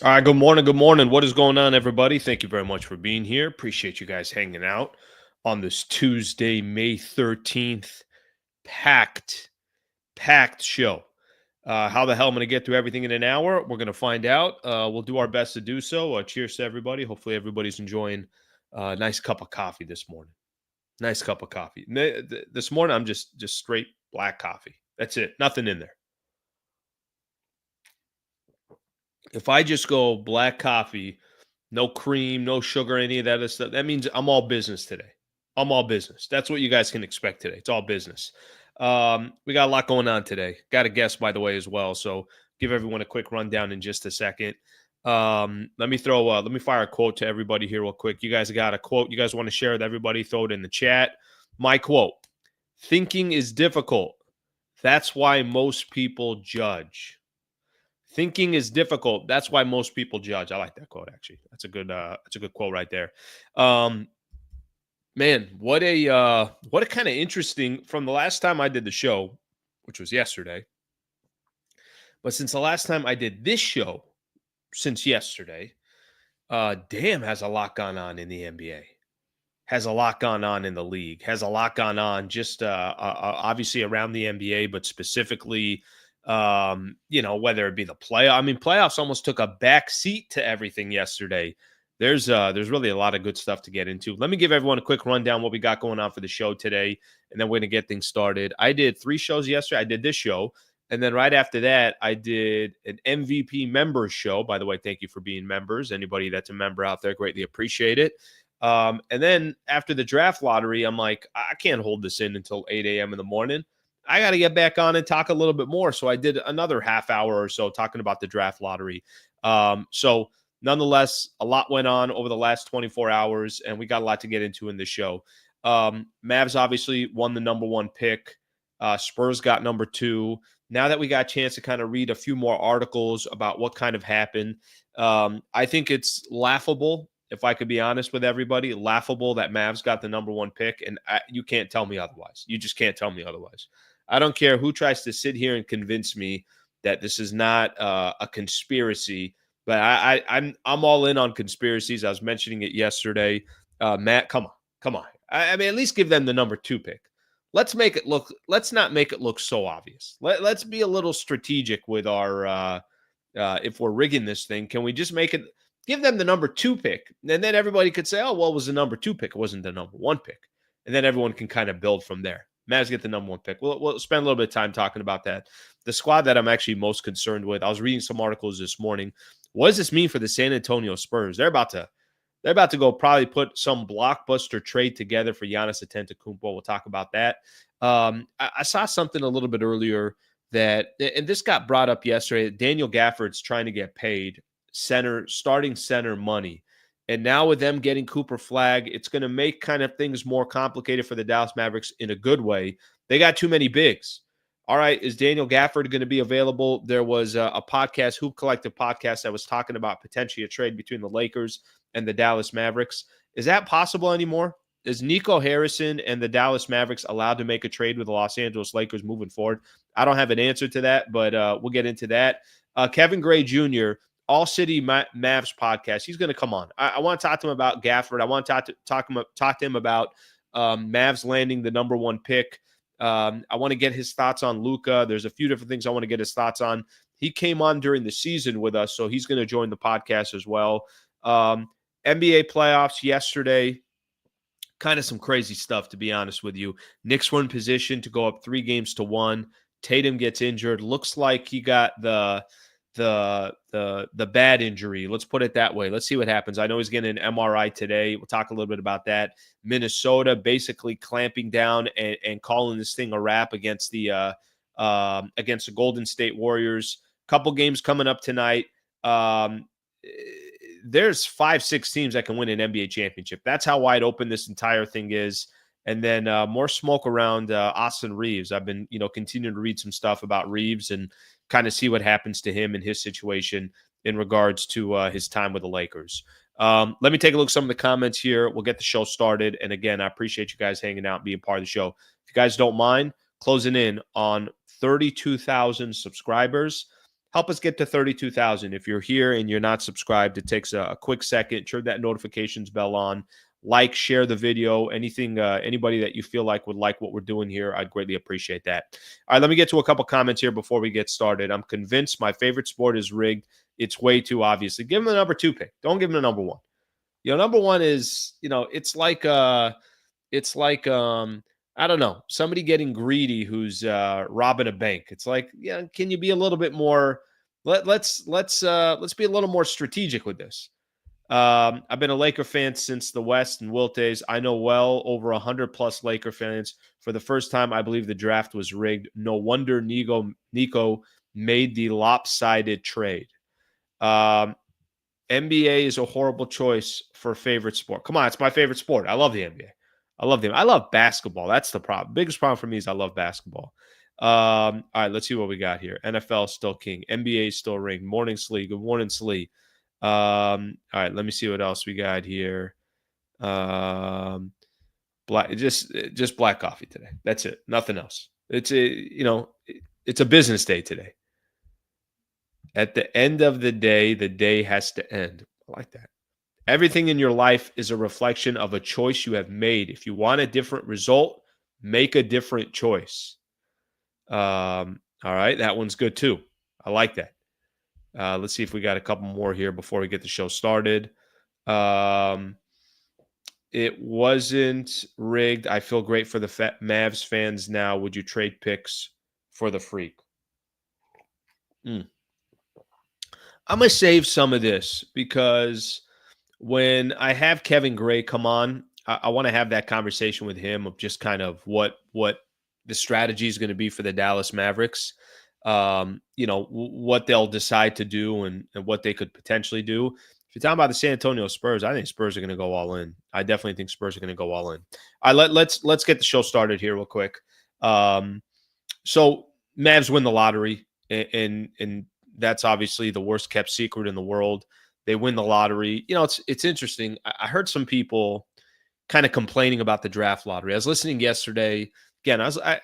All right, good morning. Good morning. What is going on, everybody? Thank you very much for being here. Appreciate you guys hanging out on this Tuesday, May 13th. Packed, packed show. How the hell I'm going to get through everything in an hour? We're going to find out. We'll do our best to do so. Cheers to everybody. Hopefully, everybody's enjoying a nice cup of coffee this morning. Nice cup of coffee. This morning, I'm just straight black coffee. That's it. Nothing in there. If I just go black coffee, no cream, no sugar, any of that other stuff, that means I'm all business today. I'm all business. That's what you guys can expect today. It's all business. We got a lot going on today. Got a guest, by the way, as well. So give everyone a quick rundown in just a second. Let me fire a quote to everybody here real quick. You guys got a quote you guys want to share with everybody? Throw it in the chat. My quote: thinking is difficult. That's why most people judge. Thinking is difficult. That's why most people judge. I like that quote, actually. That's a good quote right there. Man, what a kind of interesting from the last time I did the show, which was yesterday. But since the last time I did this show, since yesterday, damn, has a lot gone on in the NBA. Has a lot gone on in the league. Has a lot gone on just obviously around the NBA, but specifically whether it be the playoffs almost took a back seat to everything yesterday. There's really a lot of good stuff to get into. Let me give everyone a quick rundown what we got going on for the show today, and then we're going to get things started. I did 3 shows yesterday. I did this show, and then right after that, I did an MVP members show. By the way, thank you for being members. Anybody that's a member out there, greatly appreciate it. And then after the draft lottery, I'm like, I can't hold this in until 8 a.m. in the morning. I got to get back on and talk a little bit more. So I did another half hour or so talking about the draft lottery. So nonetheless, a lot went on over the last 24 hours, and we got a lot to get into in the show. Mavs obviously won the number 1 pick. Spurs got number 2. Now that we got a chance to kind of read a few more articles about what kind of happened, I think it's laughable, if I could be honest with everybody, laughable that Mavs got the number 1 pick, and you can't tell me otherwise. You just can't tell me otherwise. I don't care who tries to sit here and convince me that this is not a conspiracy, but I'm all in on conspiracies. I was mentioning it yesterday. Matt, come on. I mean, at least give them the number 2 pick. Let's not make it look so obvious. Let's be a little strategic with our if we're rigging this thing. Can we just give them the number 2 pick, and then everybody could say, oh, well, it was the number 2 pick. It wasn't the number 1 pick. And then everyone can kind of build from there. Mavs get the number 1 pick. We'll spend a little bit of time talking about that. The squad that I'm actually most concerned with, I was reading some articles this morning. What does this mean for the San Antonio Spurs? They're about to go probably put some blockbuster trade together for Giannis Antetokounmpo. We'll talk about that. I saw something a little bit earlier and this got brought up yesterday, Daniel Gafford's trying to get paid starting center money. And now with them getting Cooper Flagg, it's going to make kind of things more complicated for the Dallas Mavericks in a good way. They got too many bigs. All right, is Daniel Gafford going to be available? There was a podcast, Hoop Collective podcast, that was talking about potentially a trade between the Lakers and the Dallas Mavericks. Is that possible anymore? Is Nico Harrison and the Dallas Mavericks allowed to make a trade with the Los Angeles Lakers moving forward? I don't have an answer to that, but we'll get into that. Kevin Gray Jr., All City Mavs podcast. He's going to come on. I want to talk to him about Gafford. I want to talk to him about Mavs landing the number 1 pick. I want to get his thoughts on Luka. There's a few different things I want to get his thoughts on. He came on during the season with us, so he's going to join the podcast as well. NBA playoffs yesterday. Kind of some crazy stuff, to be honest with you. Knicks were in position to go up 3-1. Tatum gets injured. Looks like he got the bad injury. Let's put it that way. Let's see what happens. I know he's getting an MRI today. We'll talk a little bit about that. Minnesota basically clamping down and calling this thing a wrap against the Golden State Warriors. Couple games coming up tonight. There's 5-6 teams that can win an NBA championship. That's how wide open this entire thing is. And then more smoke around Austin Reeves. I've been, continuing to read some stuff about Reeves and kind of see what happens to him and his situation in regards to his time with the Lakers. Let me take a look at some of the comments here. We'll get the show started. And again, I appreciate you guys hanging out and being part of the show. If you guys don't mind, closing in on 32,000 subscribers. help us get to 32,000. If you're here and you're not subscribed, it takes a quick second. Turn that notifications bell on. Like, share the video. Anything, anybody that you feel like would like what we're doing here, I'd greatly appreciate that. All right, let me get to a couple comments here before we get started. I'm convinced my favorite sport is rigged. It's way too obvious. Give him the number 2 pick. Don't give him the number 1. Number 1 is, it's like I don't know, somebody getting greedy who's robbing a bank. It's like, can you be a little bit more? Let's be a little more strategic with this. I've been a Laker fan since the West and Wilt days. I know well over 100 plus Laker fans. For the first time, I believe the draft was rigged. No wonder Nico made the lopsided trade. NBA is a horrible choice for favorite sport. Come on, it's my favorite sport. I love the NBA. I love basketball. That's the problem. Biggest problem for me is I love basketball. All right, let's see what we got here. NFL is still king. NBA is still ring. Morning, Slee. Good morning, Slee. All right, let me see what else we got here. Black, just black coffee today. That's it. Nothing else. It's a business day today. At the end of the day has to end. I like that. Everything in your life is a reflection of a choice you have made. If you want a different result, make a different choice. All right, that one's good too. I like that. Let's see if we got a couple more here before we get the show started. It wasn't rigged. I feel great for the Mavs fans now. Would you trade picks for the freak? I'm going to save some of this because when I have Kevin Gray come on, I want to have that conversation with him of just kind of what the strategy is going to be for the Dallas Mavericks. What they'll decide to do and what they could potentially do. If you're talking about the San Antonio Spurs, I think Spurs are going to go all in. I definitely think Spurs are going to go all in. All right, let's get the show started here real quick. So Mavs win the lottery, and that's obviously the worst kept secret in the world. They win the lottery. It's interesting. I heard some people kind of complaining about the draft lottery. I was listening yesterday. Again, I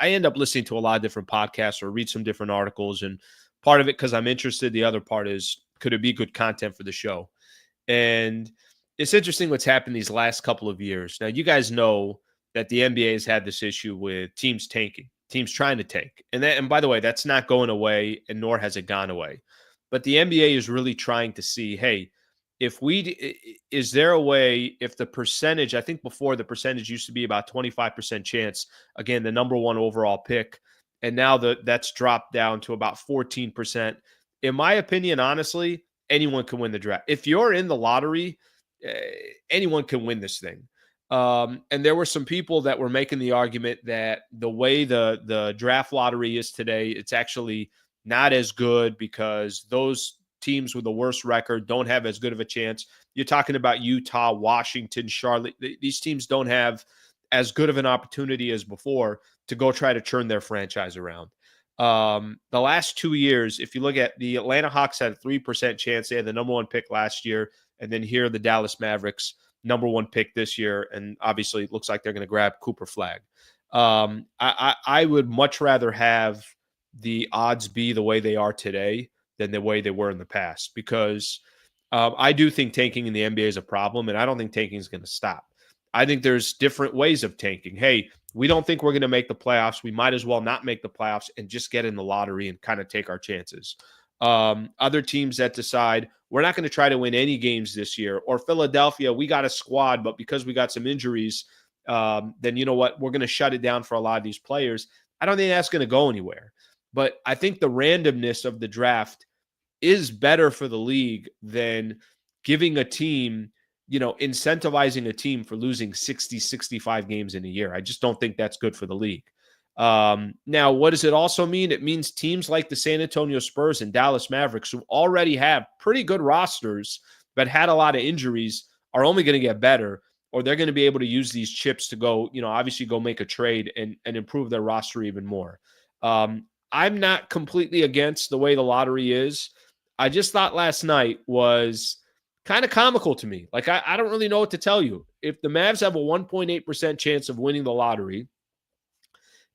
end up listening to a lot of different podcasts or read some different articles, and part of it because I'm interested. The other part is, could it be good content for the show? And it's interesting what's happened these last couple of years. Now, you guys know that the NBA has had this issue with teams tanking, teams trying to tank. And by the way, that's not going away, and nor has it gone away. But the NBA is really trying to see, hey, is there a way, if the percentage, I think before the percentage used to be about 25% chance, again, the number 1 overall pick, and now that's dropped down to about 14%. In my opinion, honestly, anyone can win the draft. If you're in the lottery, anyone can win this thing. And there were some people that were making the argument that the way the draft lottery is today, it's actually not as good because those teams with the worst record don't have as good of a chance. You're talking about Utah, Washington, Charlotte. These teams don't have as good of an opportunity as before to go try to turn their franchise around. The last 2 years, if you look at the Atlanta Hawks had a 3% chance. They had the number 1 pick last year. And then here, the Dallas Mavericks, number 1 pick this year. And obviously it looks like they're going to grab Cooper Flagg. I would much rather have the odds be the way they are today than the way they were in the past, because I do think tanking in the NBA is a problem, and I don't think tanking is going to stop. I think there's different ways of tanking. Hey, we don't think we're going to make the playoffs. We might as well not make the playoffs and just get in the lottery and kind of take our chances. Other teams that decide we're not going to try to win any games this year, or Philadelphia, we got a squad, but because we got some injuries, then you know what? We're going to shut it down for a lot of these players. I don't think that's going to go anywhere. But I think the randomness of the draft is better for the league than giving a team, incentivizing a team for losing 60, 65 games in a year. I just don't think that's good for the league. Now, what does it also mean? It means teams like the San Antonio Spurs and Dallas Mavericks, who already have pretty good rosters but had a lot of injuries, are only going to get better, or they're going to be able to use these chips to go, obviously go make a trade and improve their roster even more. I'm not completely against the way the lottery is. I just thought last night was kind of comical to me. Like, I don't really know what to tell you. If the Mavs have a 1.8% chance of winning the lottery,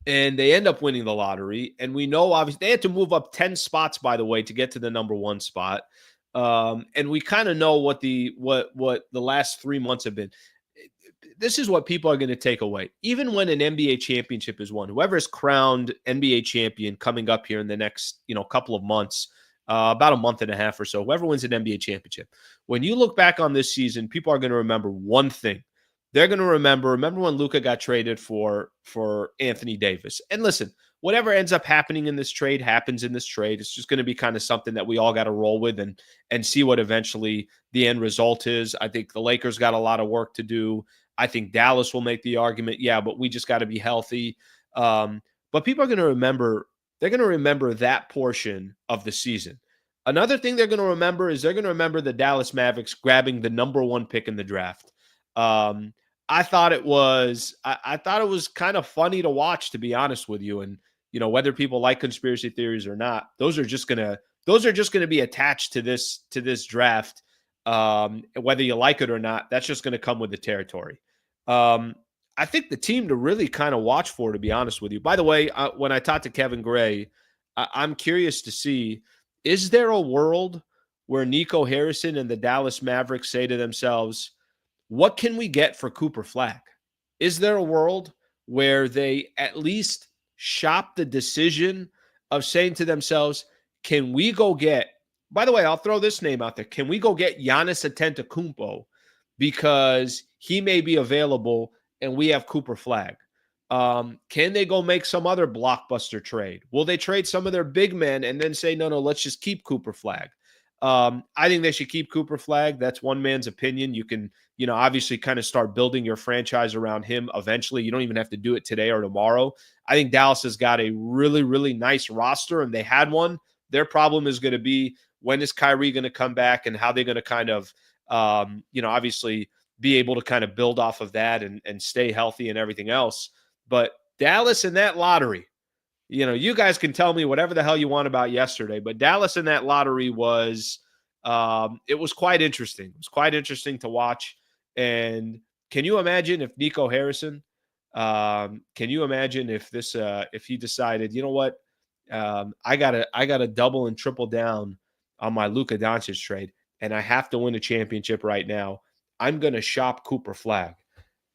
and they end up winning the lottery. And we know, obviously, they had to move up 10 spots, by the way, to get to the number one spot. And we kind of know what the last 3 months have been. This is what people are going to take away. Even when an NBA championship is won, whoever is crowned NBA champion coming up here in the next, couple of months, about a month and a half or so, whoever wins an NBA championship, when you look back on this season, people are going to remember one thing. They're going to remember when Luka got traded for Anthony Davis. And listen, whatever ends up happening in this trade happens in this trade. It's just going to be kind of something that we all got to roll with and see what eventually the end result is. I think the Lakers got a lot of work to do. I think Dallas will make the argument, yeah, but we just got to be healthy. But people are going to remember, they're going to remember that portion of the season. Another thing they're going to remember is they're going to remember the Dallas Mavericks grabbing the number one pick in the draft. I thought it was kind of funny to watch, to be honest with you. And whether people like conspiracy theories or not, those are just gonna be attached to this draft. Whether you like it or not, that's just going to come with the territory. I think the team to really kind of watch for, to be honest with you. By the way, when I talked to Kevin Gray, I'm curious to see, is there a world where Nico Harrison and the Dallas Mavericks say to themselves, what can we get for Cooper Flagg? Is there a world where they at least shop the decision of saying to themselves, can we go get, by the way, I'll throw this name out there, can we go get Giannis Antetokounmpo because he may be available and we have Cooper Flagg? Can they go make some other blockbuster trade? Will they trade some of their big men and then say, no, let's just keep Cooper Flagg? I think they should keep Cooper Flagg. That's one man's opinion. You can, obviously kind of start building your franchise around him eventually. You don't even have to do it today or tomorrow. I think Dallas has got a really, really nice roster, and they had one. Their problem is going to be, when is Kyrie going to come back and how they're going to kind of, obviously be able to kind of build off of that and stay healthy and everything else. But Dallas in that lottery, you guys can tell me whatever the hell you want about yesterday, but Dallas in that lottery was, it was quite interesting. It was quite interesting to watch. And can you imagine if Nico Harrison, can you imagine if this, if he decided, you know what, I gotta double and triple down on my Luka Doncic trade, and I have to win a championship right now. I'm going to shop Cooper Flagg.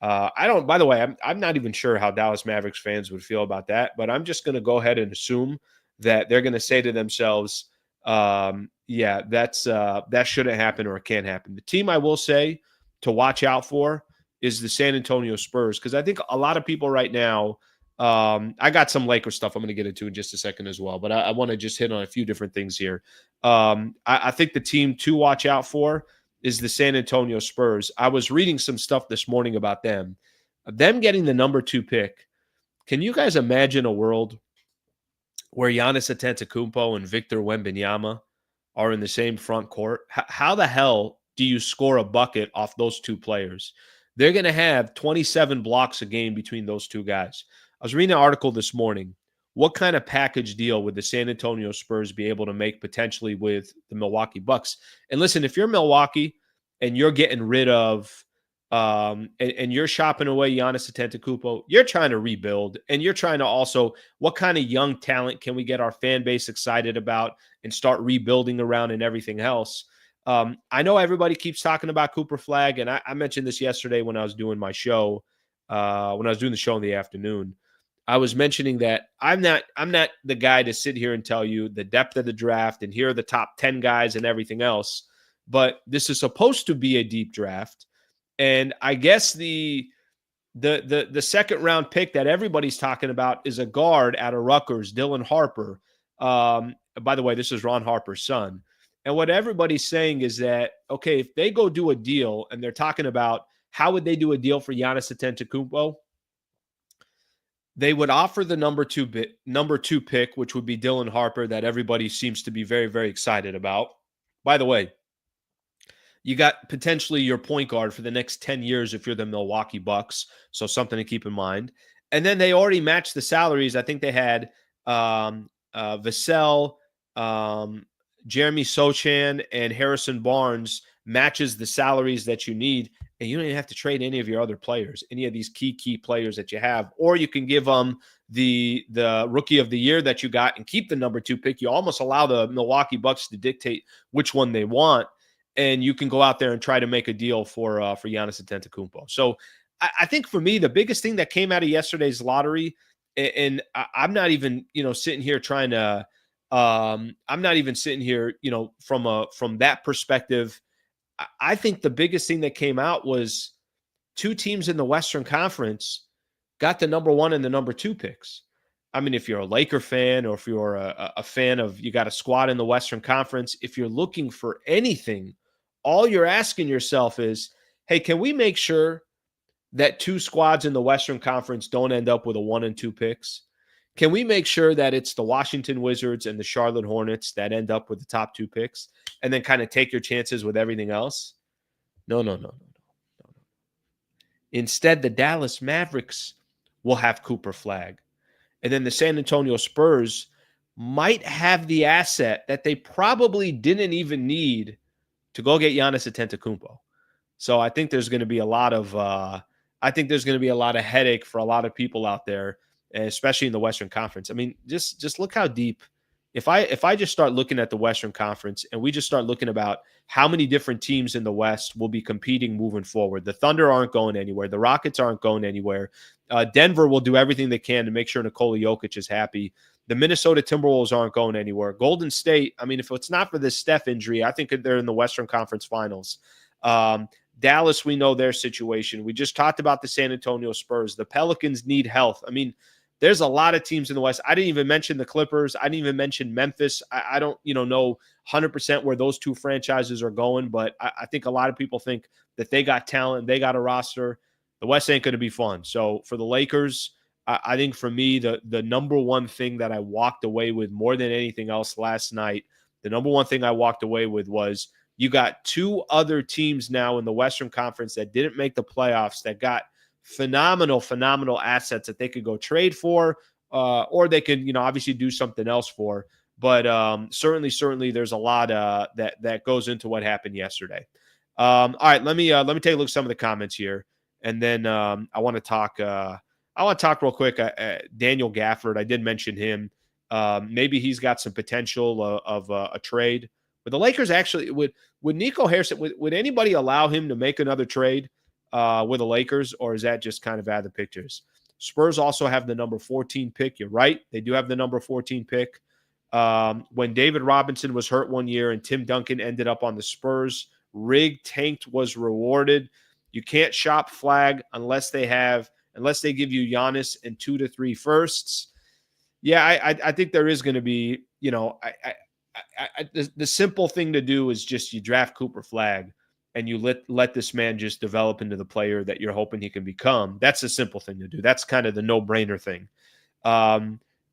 By the way, I'm not even sure how Dallas Mavericks fans would feel about that, but I'm just going to go ahead and assume that they're going to say to themselves, yeah, that shouldn't happen or it can't happen. The team I will say to watch out for is the San Antonio Spurs, because I think a lot of people right now, I got some Lakers stuff I'm going to get into in just a second as well, but I want to just hit on a few different things here. I think the team to watch out for is the San Antonio Spurs. I was reading some stuff this morning about them getting the number 2 pick. Can you guys imagine a world where Giannis Antetokounmpo and Victor Wembanyama are in the same front court? How the hell do you score a bucket off those two players? They're going to have 27 blocks a game between those two guys. I was reading an article this morning. What kind of package deal would the San Antonio Spurs be able to make potentially with the Milwaukee Bucks? And listen, if you're Milwaukee and you're getting rid of and you're shopping away Giannis Antetokounmpo, you're trying to rebuild, and you're trying to also, what kind of young talent can we get our fan base excited about and start rebuilding around and everything else? I know everybody keeps talking about Cooper Flagg, and I mentioned this yesterday when I was doing my show, when I was doing the show in the afternoon. I was mentioning that I'm not the guy to sit here and tell you the depth of the draft and here are the top 10 guys and everything else, but this is supposed to be a deep draft. And I guess the second round pick that everybody's talking about is a guard out of Rutgers, Dylan Harper. By the way, this is Ron Harper's son. And what everybody's saying is that, okay, if they go do a deal, and they're talking about how would they do a deal for Giannis Antetokounmpo, they would offer the number two pick, which would be Dylan Harper, that everybody seems to be very, very excited about. By the way, you got potentially your point guard for the next 10 years if you're the Milwaukee Bucks, so something to keep in mind. And then they already matched the salaries. I think they had Vassell, Jeremy Sochan, and Harrison Barnes matches the salaries that you need, and you don't even have to trade any of your other players, any of these key players that you have, or you can give them the rookie of the year that you got and keep the number 2 pick. You almost allow the Milwaukee Bucks to dictate which one they want, and you can go out there and try to make a deal for Giannis Antetokounmpo. So I think for me, the biggest thing that came out of yesterday's lottery, and I'm not even, sitting here trying to, I'm not even sitting here, from that perspective. I think the biggest thing that came out was 2 teams in the Western Conference got the number 1 and the number 2 picks. I mean, if you're a Laker fan or if you're a fan of, you got a squad in the Western Conference, if you're looking for anything, all you're asking yourself is, hey, can we make sure that 2 squads in the Western Conference don't end up with a 1 and 2 picks? Can we make sure that it's the Washington Wizards and the Charlotte Hornets that end up with the top 2 picks and then kind of take your chances with everything else? No. Instead, the Dallas Mavericks will have Cooper Flagg. And then the San Antonio Spurs might have the asset that they probably didn't even need to go get Giannis Antetokounmpo. So I think there's going to be a lot of headache for a lot of people out there, especially in the Western Conference. I mean, just look how deep. If I just start looking at the Western Conference and we just start looking about how many different teams in the West will be competing moving forward, the Thunder aren't going anywhere. The Rockets aren't going anywhere. Denver will do everything they can to make sure Nikola Jokic is happy. The Minnesota Timberwolves aren't going anywhere. Golden State, I mean, if it's not for this Steph injury, I think they're in the Western Conference Finals. Dallas, we know their situation. We just talked about the San Antonio Spurs. The Pelicans need health. I mean, there's a lot of teams in the West. I didn't even mention the Clippers. I didn't even mention Memphis. I don't, know 100% where those 2 franchises are going, but I think a lot of people think that they got talent, they got a roster. The West ain't going to be fun. So for the Lakers, I think for me, the number one thing that I walked away with more than anything else last night, the number one thing I walked away with was you got 2 other teams now in the Western Conference that didn't make the playoffs that got phenomenal assets that they could go trade for, or they could, obviously do something else for. But certainly there's a lot that goes into what happened yesterday. All right, let me take a look at some of the comments here, and then I want to talk. I want to talk real quick. Daniel Gafford, I did mention him. Maybe he's got some potential of a trade. But the Lakers actually would Nico Harrison, would anybody allow him to make another trade with the Lakers, or is that just kind of out of the pictures? Spurs also have the number 14 pick. You're right. They do have the number 14 pick. When David Robinson was hurt one year and Tim Duncan ended up on the Spurs, Rig tanked was rewarded. You can't shop Flagg unless they give you Giannis and 2 to 3 firsts. Yeah, I think there is going to be, the simple thing to do is just you draft Cooper Flagg and you let this man just develop into the player that you're hoping he can become. That's the simple thing to do. That's kind of the no-brainer thing.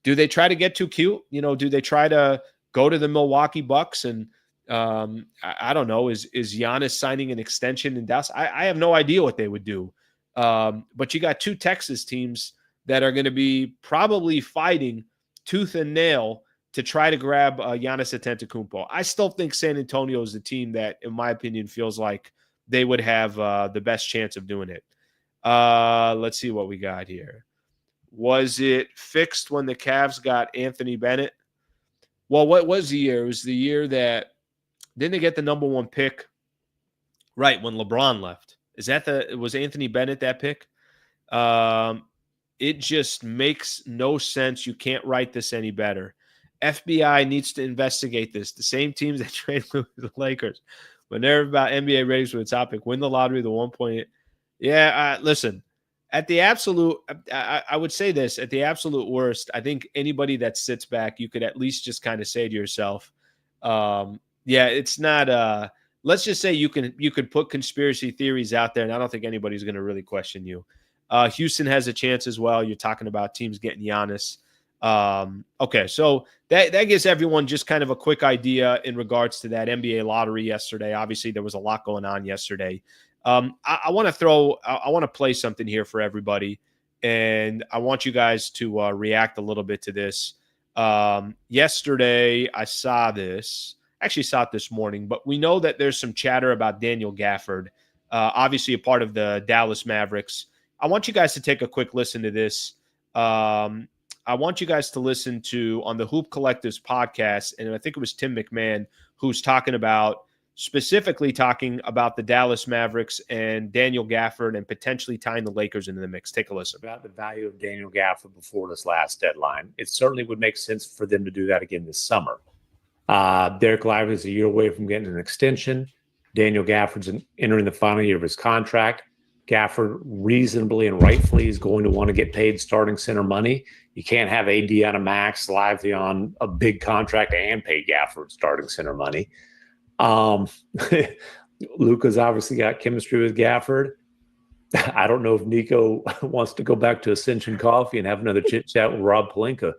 Do they try to get too cute? Do they try to go to the Milwaukee Bucks and I don't know, is Giannis signing an extension in Dallas? I have no idea what they would do. But you got 2 Texas teams that are going to be probably fighting tooth and nail to try to grab Giannis Antetokounmpo. I still think San Antonio is the team that, in my opinion, feels like they would have the best chance of doing it. Let's see what we got here. Was it fixed when the Cavs got Anthony Bennett? Well, what was the year? It was the year that didn't they get the number 1 pick? Right, when LeBron left. Was Anthony Bennett that pick? It just makes no sense. You can't write this any better. FBI needs to investigate this. The same teams that trade with the Lakers, when they're about NBA ratings for the topic, win the lottery, the 1 point. Yeah, listen, at the absolute, I would say this, at the absolute worst, I think anybody that sits back, you could at least just kind of say to yourself, yeah, it's not, let's just say you could put conspiracy theories out there, and I don't think anybody's going to really question you. Houston has a chance as well. You're talking about teams getting Giannis. Okay, so that gives everyone just kind of a quick idea in regards to that NBA lottery yesterday. Obviously, there was a lot going on yesterday. I want to play something here for everybody, and I want you guys to react a little bit to this. Yesterday, I saw this. Actually saw it this morning, but we know that there's some chatter about Daniel Gafford, obviously a part of the Dallas Mavericks. I want you guys to take a quick listen to this. I want you guys to listen to on the Hoop Collectives podcast, and I think it was Tim McMahon who's specifically talking about the Dallas Mavericks and Daniel Gafford and potentially tying the Lakers into the mix. Take a listen. About the value of Daniel Gafford before this last deadline. It certainly would make sense for them to do that again this summer. Derek Lively is a year away from getting an extension. Daniel Gafford's entering the final year of his contract. Gafford reasonably and rightfully is going to want to get paid starting center money. You can't have AD on a max, Lively on a big contract, and pay Gafford starting center money. Luka's obviously got chemistry with Gafford. I don't know if Nico wants to go back to Ascension Coffee and have another chit chat with Rob Pelinka.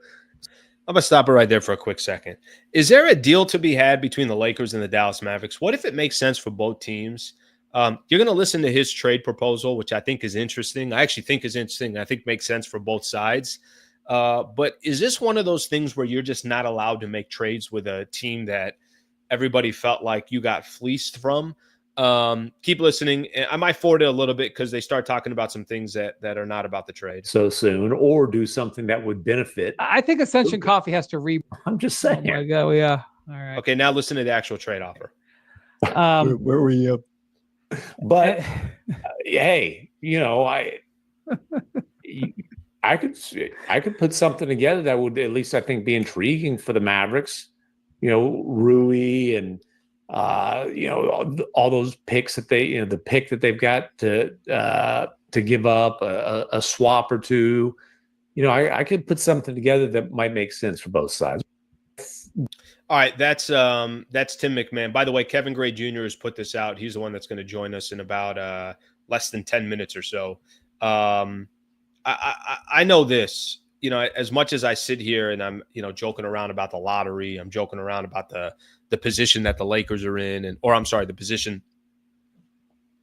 I'm going to stop it right there for a quick second. Is there a deal to be had between the Lakers and the Dallas Mavericks? What if it makes sense for both teams? You're going to listen to his trade proposal, which I think is interesting. I actually think is interesting. I think makes sense for both sides. But is this one of those things where you're just not allowed to make trades with a team that everybody felt like you got fleeced from? Keep listening. I might forward it a little bit because they start talking about some things that are not about the trade so soon, or do something that would benefit. I think Ascension Coffee has to I'm just saying. Oh my God, yeah. All right. Okay, now listen to the actual trade offer. Where were you? But hey, I could put something together that would at least I think be intriguing for the Mavericks. Rui and all those picks that the pick that they've got to give up, a swap or two. I could put something together that might make sense for both sides. All right, that's Tim McMahon. By the way, Kevin Gray Jr. has put this out. He's the one that's going to join us in about less than 10 minutes or so. I know this. As much as I sit here and I'm, joking around about the lottery, I'm joking around about the position that the Lakers are in, the position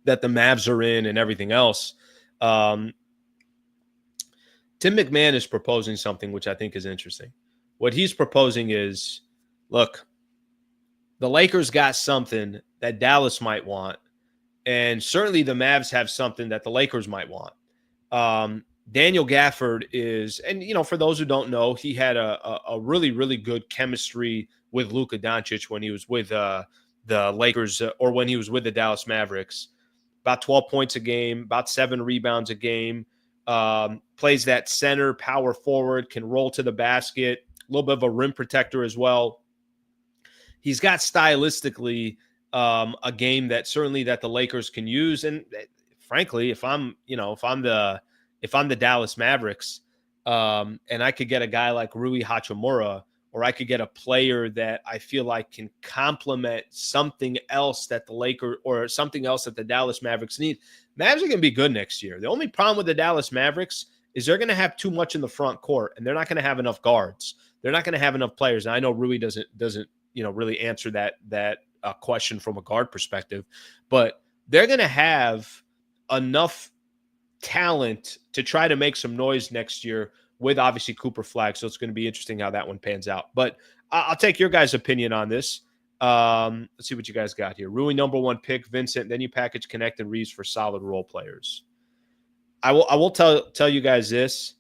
that the Mavs are in and everything else. Tim McMahon is proposing something which I think is interesting. What he's proposing is, look, the Lakers got something that Dallas might want, and certainly the Mavs have something that the Lakers might want. Daniel Gafford is, and for those who don't know, he had a really, really good chemistry with Luka Doncic when he was with the Lakers or when he was with the Dallas Mavericks. About 12 points a game, about 7 rebounds a game, plays that center, power forward, can roll to the basket, a little bit of a rim protector as well. He's got stylistically a game that certainly that the Lakers can use. And frankly, if I'm the Dallas Mavericks, and I could get a guy like Rui Hachimura, or I could get a player that I feel like can complement something else that the Lakers or something else that the Dallas Mavericks need. Mavs are going to be good next year. The only problem with the Dallas Mavericks is they're going to have too much in the front court, and they're not going to have enough guards. They're not going to have enough players. And I know Rui doesn't really answer that question from a guard perspective, but they're going to have enough talent to try to make some noise next year with obviously Cooper Flagg. So it's going to be interesting how that one pans out. But I'll take your guys' opinion on this. Let's see what you guys got here. Rui, number 1 pick, Vincent. Then you package Connect and Reeves for solid role players. I will tell you guys this,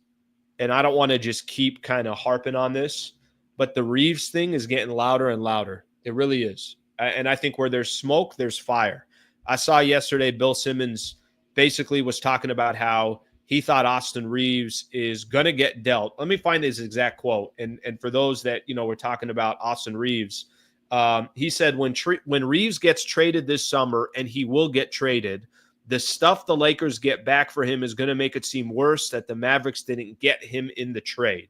and I don't want to just keep kind of harping on this, but the Reeves thing is getting louder and louder. It really is. And I think where there's smoke, there's fire. I saw yesterday Bill Simmons basically was talking about how he thought Austin Reeves is going to get dealt. Let me find his exact quote. And for those that, we're talking about Austin Reeves, he said when Reeves gets traded this summer, and he will get traded, the stuff the Lakers get back for him is going to make it seem worse that the Mavericks didn't get him in the trade.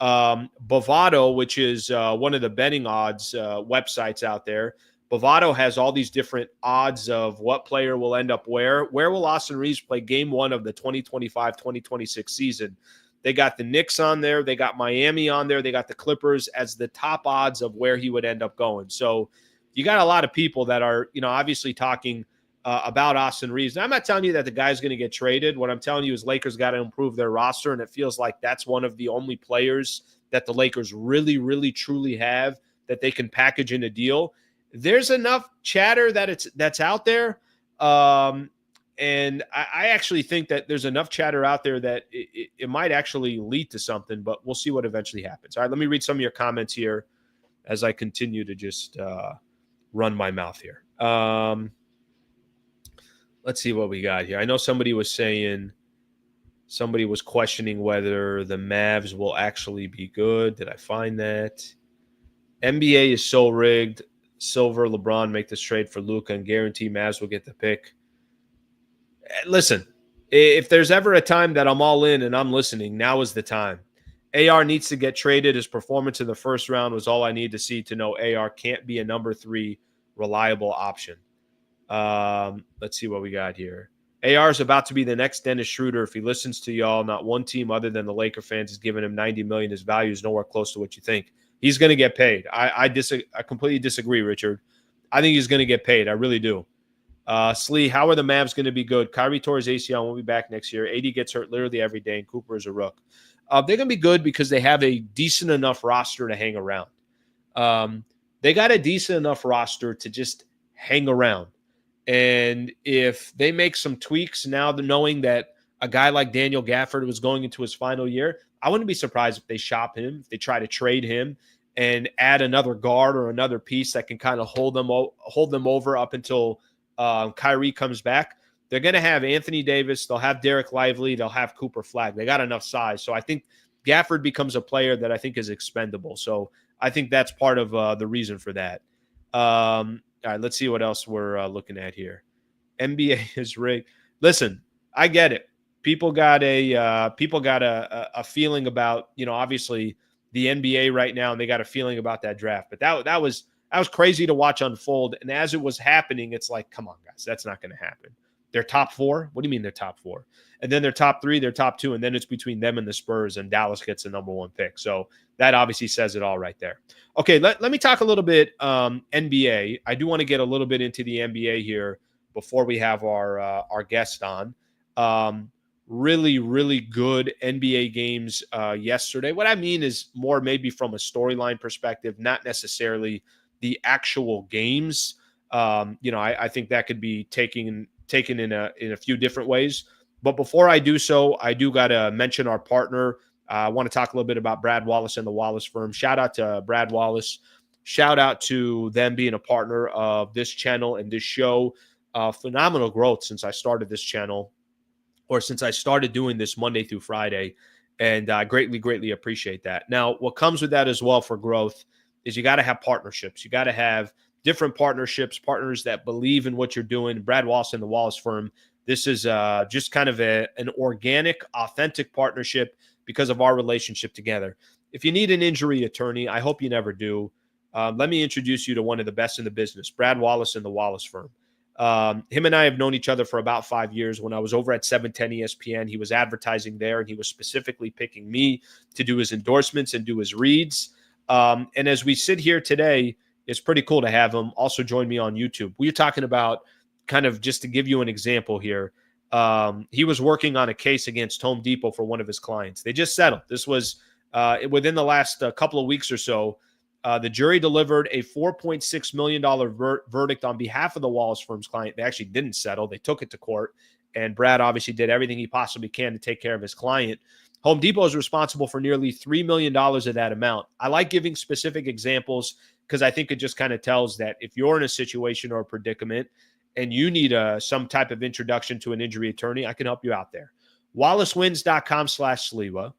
Bovado, which is one of the betting odds websites out there, Bovado has all these different odds of what player will end up where. Where will Austin Reeves play game 1 of the 2025-2026 season? They got the Knicks on there. They got Miami on there. They got the Clippers as the top odds of where he would end up going. So you got a lot of people that are, obviously talking about Austin Reeves. Now, I'm not telling you that the guy's going to get traded. What I'm telling you is Lakers got to improve their roster, and it feels like that's one of the only players that the Lakers really, really, truly have that they can package in a deal. There's enough chatter that's out there. And I actually think that there's enough chatter out there that it might actually lead to something, but we'll see what eventually happens. All right, let me read some of your comments here as I continue to just run my mouth here. Let's see what we got here. I know somebody was questioning whether the Mavs will actually be good. Did I find that? NBA is so rigged. Silver, LeBron make this trade for Luka and guarantee Mavs will get the pick. Listen, if there's ever a time that I'm all in and I'm listening, now is the time. AR needs to get traded. His performance in the first round was all I need to see to know AR can't be a number 3 reliable option. Let's see what we got here. AR is about to be the next Dennis Schroeder. If he listens to y'all, not one team other than the Laker fans is giving him $90 million. His value is nowhere close to what you think. He's going to get paid. I completely disagree, Richard. I think he's going to get paid. I really do. Slee, how are the Mavs going to be good? Kyrie tore his ACL, won't be back next year. AD gets hurt literally every day, and Cooper is a rook. They're going to be good because they have a decent enough roster to hang around. They got a decent enough roster to just hang around. And if they make some tweaks now, knowing that a guy like Daniel Gafford was going into his final year, I wouldn't be surprised if they shop him, if they try to trade him and add another guard or another piece that can kind of hold them over up until Kyrie comes back. They're going to have Anthony Davis. They'll have Derek Lively. They'll have Cooper Flagg. They got enough size. So I think Gafford becomes a player that I think is expendable. So I think that's part of the reason for that. All right, let's see what else we're looking at here. NBA is rigged. Listen, I get it. People got a feeling about, obviously the NBA right now, and they got a feeling about that draft. But that was crazy to watch unfold. And as it was happening, it's like, come on, guys, that's not going to happen. They're top 4. What do you mean they're top 4? And then they're top 3, they're top 2, and then it's between them and the Spurs, and Dallas gets the number 1 pick. So that obviously says it all right there. Okay, let me talk a little bit NBA. I do want to get a little bit into the NBA here before we have our guest on. Really, really good NBA games yesterday. What I mean is more maybe from a storyline perspective, not necessarily the actual games. I think that could be taken in a few different ways. But before I do so, I do got to mention our partner. I want to talk a little bit about Brad Wallace and the Wallace firm. Shout out to Brad Wallace. Shout out to them being a partner of this channel and this show. Phenomenal growth since I started this channel, or since I started doing this Monday through Friday. And I greatly, greatly appreciate that. Now, what comes with that as well for growth is you got to have partnerships. You got to have different partnerships, partners that believe in what you're doing. Brad Wallace and the Wallace firm. This is just kind of an organic, authentic partnership because of our relationship together. If you need an injury attorney, I hope you never do. Let me introduce you to one of the best in the business, Brad Wallace and the Wallace firm. Him and I have known each other for about 5 years. When I was over at 710 ESPN, he was advertising there, and he was specifically picking me to do his endorsements and do his reads. And as we sit here today, it's pretty cool to have him also join me on YouTube. We're talking about, kind of just to give you an example here, he was working on a case against Home Depot for one of his clients. They just settled. This was within the last couple of weeks or so. The jury delivered a $4.6 million verdict on behalf of the Wallace firm's client. They actually didn't settle. They took it to court. And Brad obviously did everything he possibly can to take care of his client. Home Depot is responsible for nearly $3 million of that amount. I like giving specific examples because I think it just kind of tells that if you're in a situation or a predicament and you need some type of introduction to an injury attorney, I can help you out there. WallaceWins.com/Sliwa.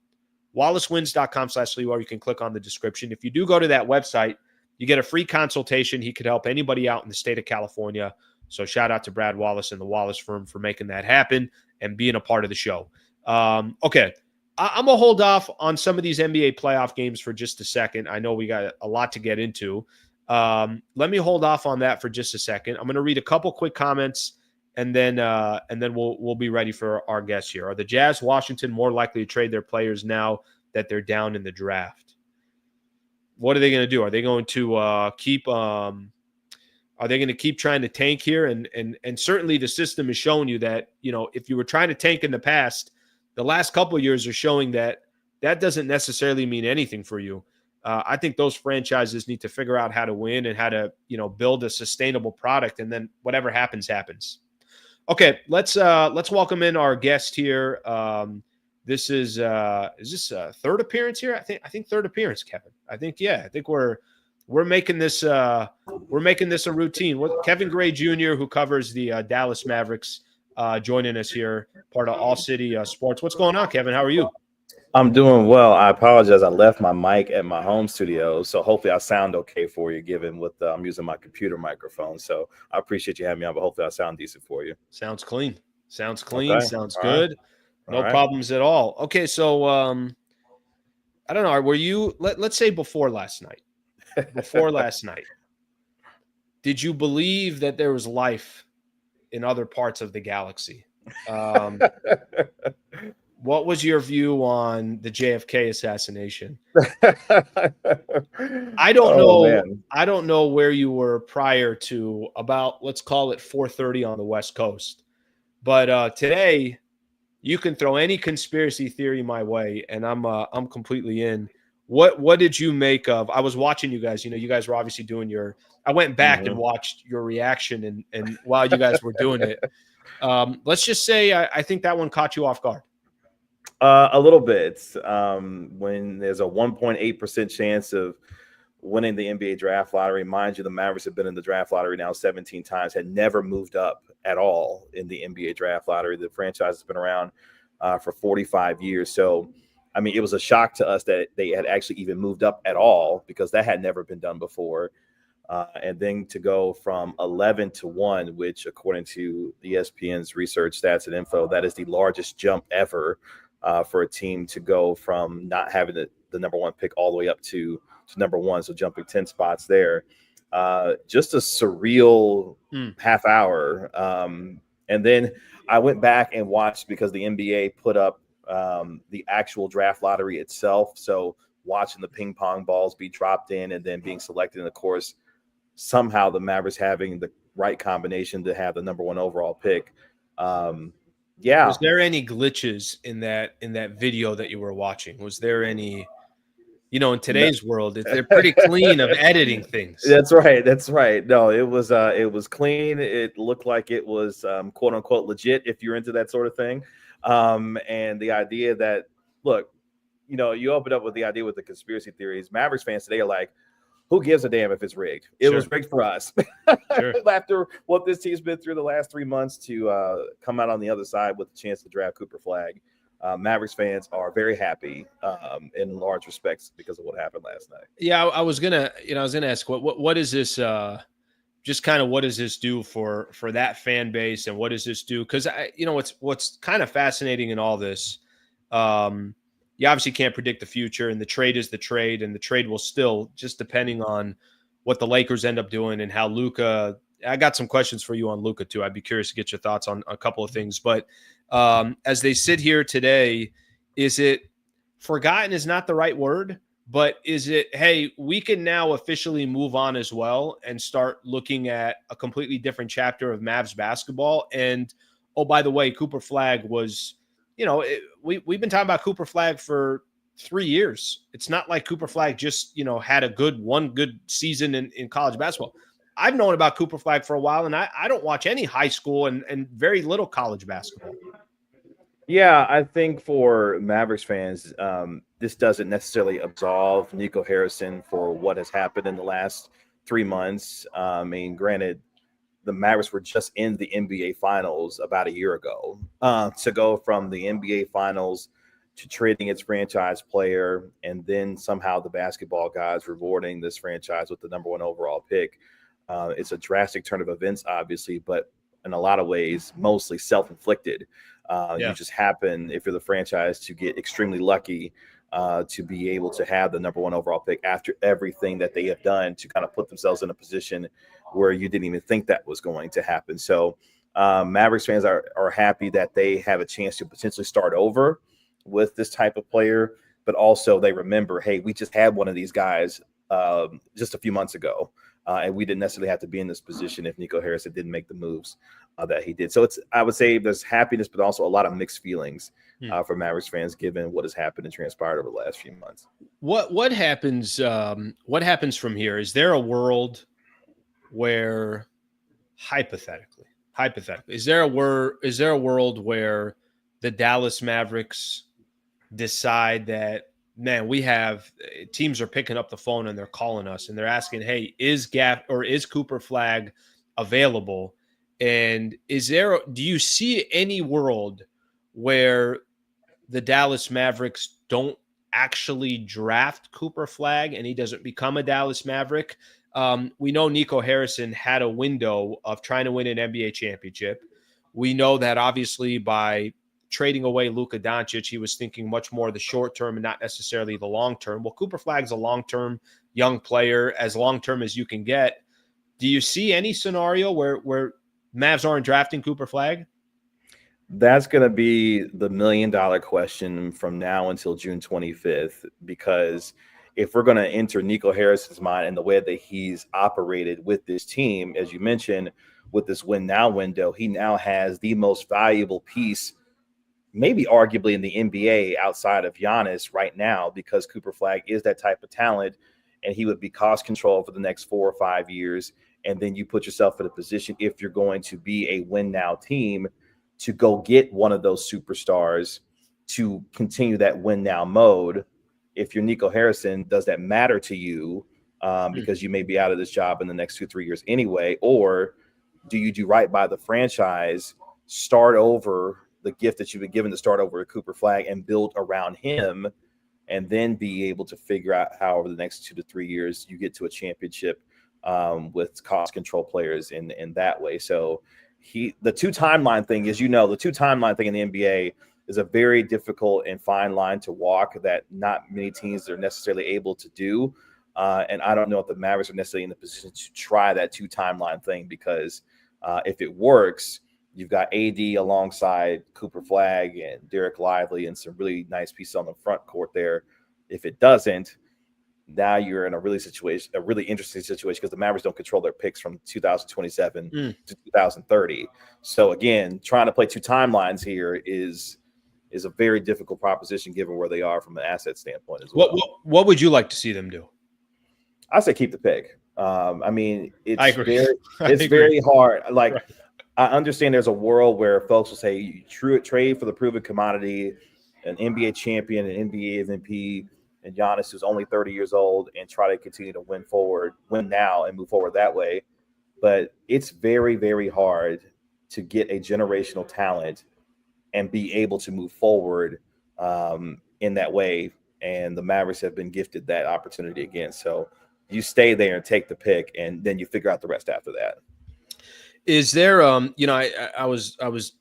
WallaceWins.com/Sliwa. You can click on the description. If you do go to that website, you get a free consultation. He could help anybody out in the state of California. So shout out to Brad Wallace and the Wallace firm for making that happen and being a part of the show. Okay. I'm going to hold off on some of these NBA playoff games for just a second. I know we got a lot to get into. Let me hold off on that for just a second. I'm going to read a couple quick comments, and then we'll be ready for our guests here. Are the Jazz, Washington more likely to trade their players now that they're down in the draft? What are they going to do? Are they going to keep? Are they going to keep trying to tank here? And certainly the system is showing you that, if you were trying to tank in the past, the last couple of years are showing that doesn't necessarily mean anything for you. I think those franchises need to figure out how to win and how to, build a sustainable product, and then whatever happens, happens. Okay, let's welcome in our guest here. This is this a third appearance here? I think third appearance, Kevin. I think we're making this a routine. Kevin Gray Jr., who covers the Dallas Mavericks, joining us here, part of All City Sports. What's going on, Kevin? How are you? I'm doing well. I apologize. I left my mic at my home studio, so hopefully I sound okay for you, given what I'm using my computer microphone. So I appreciate you having me on, but hopefully I sound decent for you. Sounds clean. Sounds clean. Okay. Sounds All good. right. No All right. problems at all. Okay, so I don't know. Were you let's say before last night? Before last night, did you believe that there was life in other parts of the galaxy? What was your view on the JFK assassination? I don't know. Man. I don't know where you were prior to about, let's call it 4:30 on the West Coast. But today, you can throw any conspiracy theory my way, and I'm completely in. What did you make of? I was watching you guys. You guys were obviously doing your. I went back and watched your reaction, and while you guys were doing it, let's just say I think that one caught you off guard. A little bit. When there's a 1.8% chance of winning the NBA draft lottery, mind you, the Mavericks have been in the draft lottery now 17 times, had never moved up at all in the NBA draft lottery. The franchise has been around for 45 years. So, I mean, it was a shock to us that they had actually even moved up at all, because that had never been done before. And then to go from 11 to 1, which according to ESPN's research, stats, and info, that is the largest jump ever for a team to go from not having the number one pick all the way up to number one. So jumping 10 spots there. Just a surreal half hour. And then I went back and watched, because the NBA put up the actual draft lottery itself. So watching the ping pong balls be dropped in and then being selected, and of course, somehow the Mavericks having the right combination to have the number one overall pick. Yeah. Was there any glitches in that video that you were watching? Was there any, in today's world, they're pretty clean of editing things. That's right. No, it was clean. It looked like it was quote unquote legit, if you're into that sort of thing. And the idea that, look, you open up with the idea with the conspiracy theories. Mavericks fans today are like, who gives a damn if it's rigged? It was rigged for us. Sure. After what this team's been through the last 3 months, to come out on the other side with a chance to draft Cooper Flagg, Mavericks fans are very happy in large respects because of what happened last night. Yeah, I was gonna ask what is this? Just kind of what does this do for that fan base, and what does this do? Because what's kind of fascinating in all this. You obviously can't predict the future, and the trade is the trade, and the trade will still, just depending on what the Lakers end up doing and how Luka. I got some questions for you on Luka too. I'd be curious to get your thoughts on a couple of things. But as they sit here today, is it forgotten is not the right word, but is it, hey, we can now officially move on as well and start looking at a completely different chapter of Mavs basketball? And, oh, by the way, Cooper Flagg was – we've been talking about Cooper Flagg for 3 years. It's not like Cooper Flagg just, had one good season in college basketball. I've known about Cooper Flagg for a while, and I don't watch any high school and very little college basketball. Yeah, I think for Mavericks fans, this doesn't necessarily absolve Nico Harrison for what has happened in the last 3 months. I mean, granted, the Mavericks were just in the NBA Finals about a year ago. To go from the NBA Finals to trading its franchise player, and then somehow the basketball guys rewarding this franchise with the number one overall pick. It's a drastic turn of events, obviously, but in a lot of ways, mostly self-inflicted. You just happen, if you're the franchise, to get extremely lucky to be able to have the number one overall pick after everything that they have done to kind of put themselves in a position where you didn't even think that was going to happen. So Mavericks fans are happy that they have a chance to potentially start over with this type of player, but also they remember, hey, we just had one of these guys just a few months ago. And we didn't necessarily have to be in this position if Nico Harrison didn't make the moves that he did. So I would say there's happiness, but also a lot of mixed feelings for Mavericks fans, given what has happened and transpired over the last few months. What happens? What happens from here? Is there a world where, hypothetically, hypothetically, is there a world where the Dallas Mavericks decide that, man, we have teams are picking up the phone and they're calling us and they're asking, hey, is Cooper Flagg available? And do you see any world where the Dallas Mavericks don't actually draft Cooper Flagg and he doesn't become a Dallas Maverick? We know Nico Harrison had a window of trying to win an NBA championship. We know that obviously by trading away Luka Doncic, he was thinking much more the short term and not necessarily the long term. Well, Cooper Flagg's a long-term young player, as long-term as you can get. Do you see any scenario where Mavs aren't drafting Cooper Flagg? That's going to be the $1 million question from now until June 25th, because if we're going to enter Nico Harrison's mind and the way that he's operated with this team, as you mentioned, with this win now window, he now has the most valuable piece, maybe arguably in the NBA outside of Giannis right now, because Cooper Flagg is that type of talent, and he would be cost control for the next 4 or 5 years. And then you put yourself in a position, if you're going to be a win now team, to go get one of those superstars to continue that win now mode. If you're Nico Harrison, does that matter to you? Because you may be out of this job in the next 2-3 years anyway, or do you do right by the franchise, start over the gift that you've been given to start over with Cooper Flagg and build around him, and then be able to figure out how over the next 2 to 3 years you get to a championship with cost control players in that way. So the two timeline thing, as you know, the two timeline thing in the NBA is a very difficult and fine line to walk that not many teams are necessarily able to do. And I don't know if the Mavericks are necessarily in the position to try that two timeline thing, because if it works, you've got AD alongside Cooper Flagg and Derek Lively and some really nice pieces on the front court there. If it doesn't, now you're in a really interesting situation, because the Mavericks don't control their picks from 2027 to 2030. So again, trying to play two timelines here is a very difficult proposition given where they are from an asset standpoint as well. What would you like to see them do? I say keep the pick. I mean, I agree. Very hard. Like, right. I understand there's a world where folks will say you trade for the proven commodity, an NBA champion, an NBA MVP, and Giannis, who's only 30 years old, and try to continue to win now and move forward that way. But it's very, very hard to get a generational talent and be able to move forward in that way. And the Mavericks have been gifted that opportunity again. So you stay there and take the pick, and then you figure out the rest after that. Is there, I was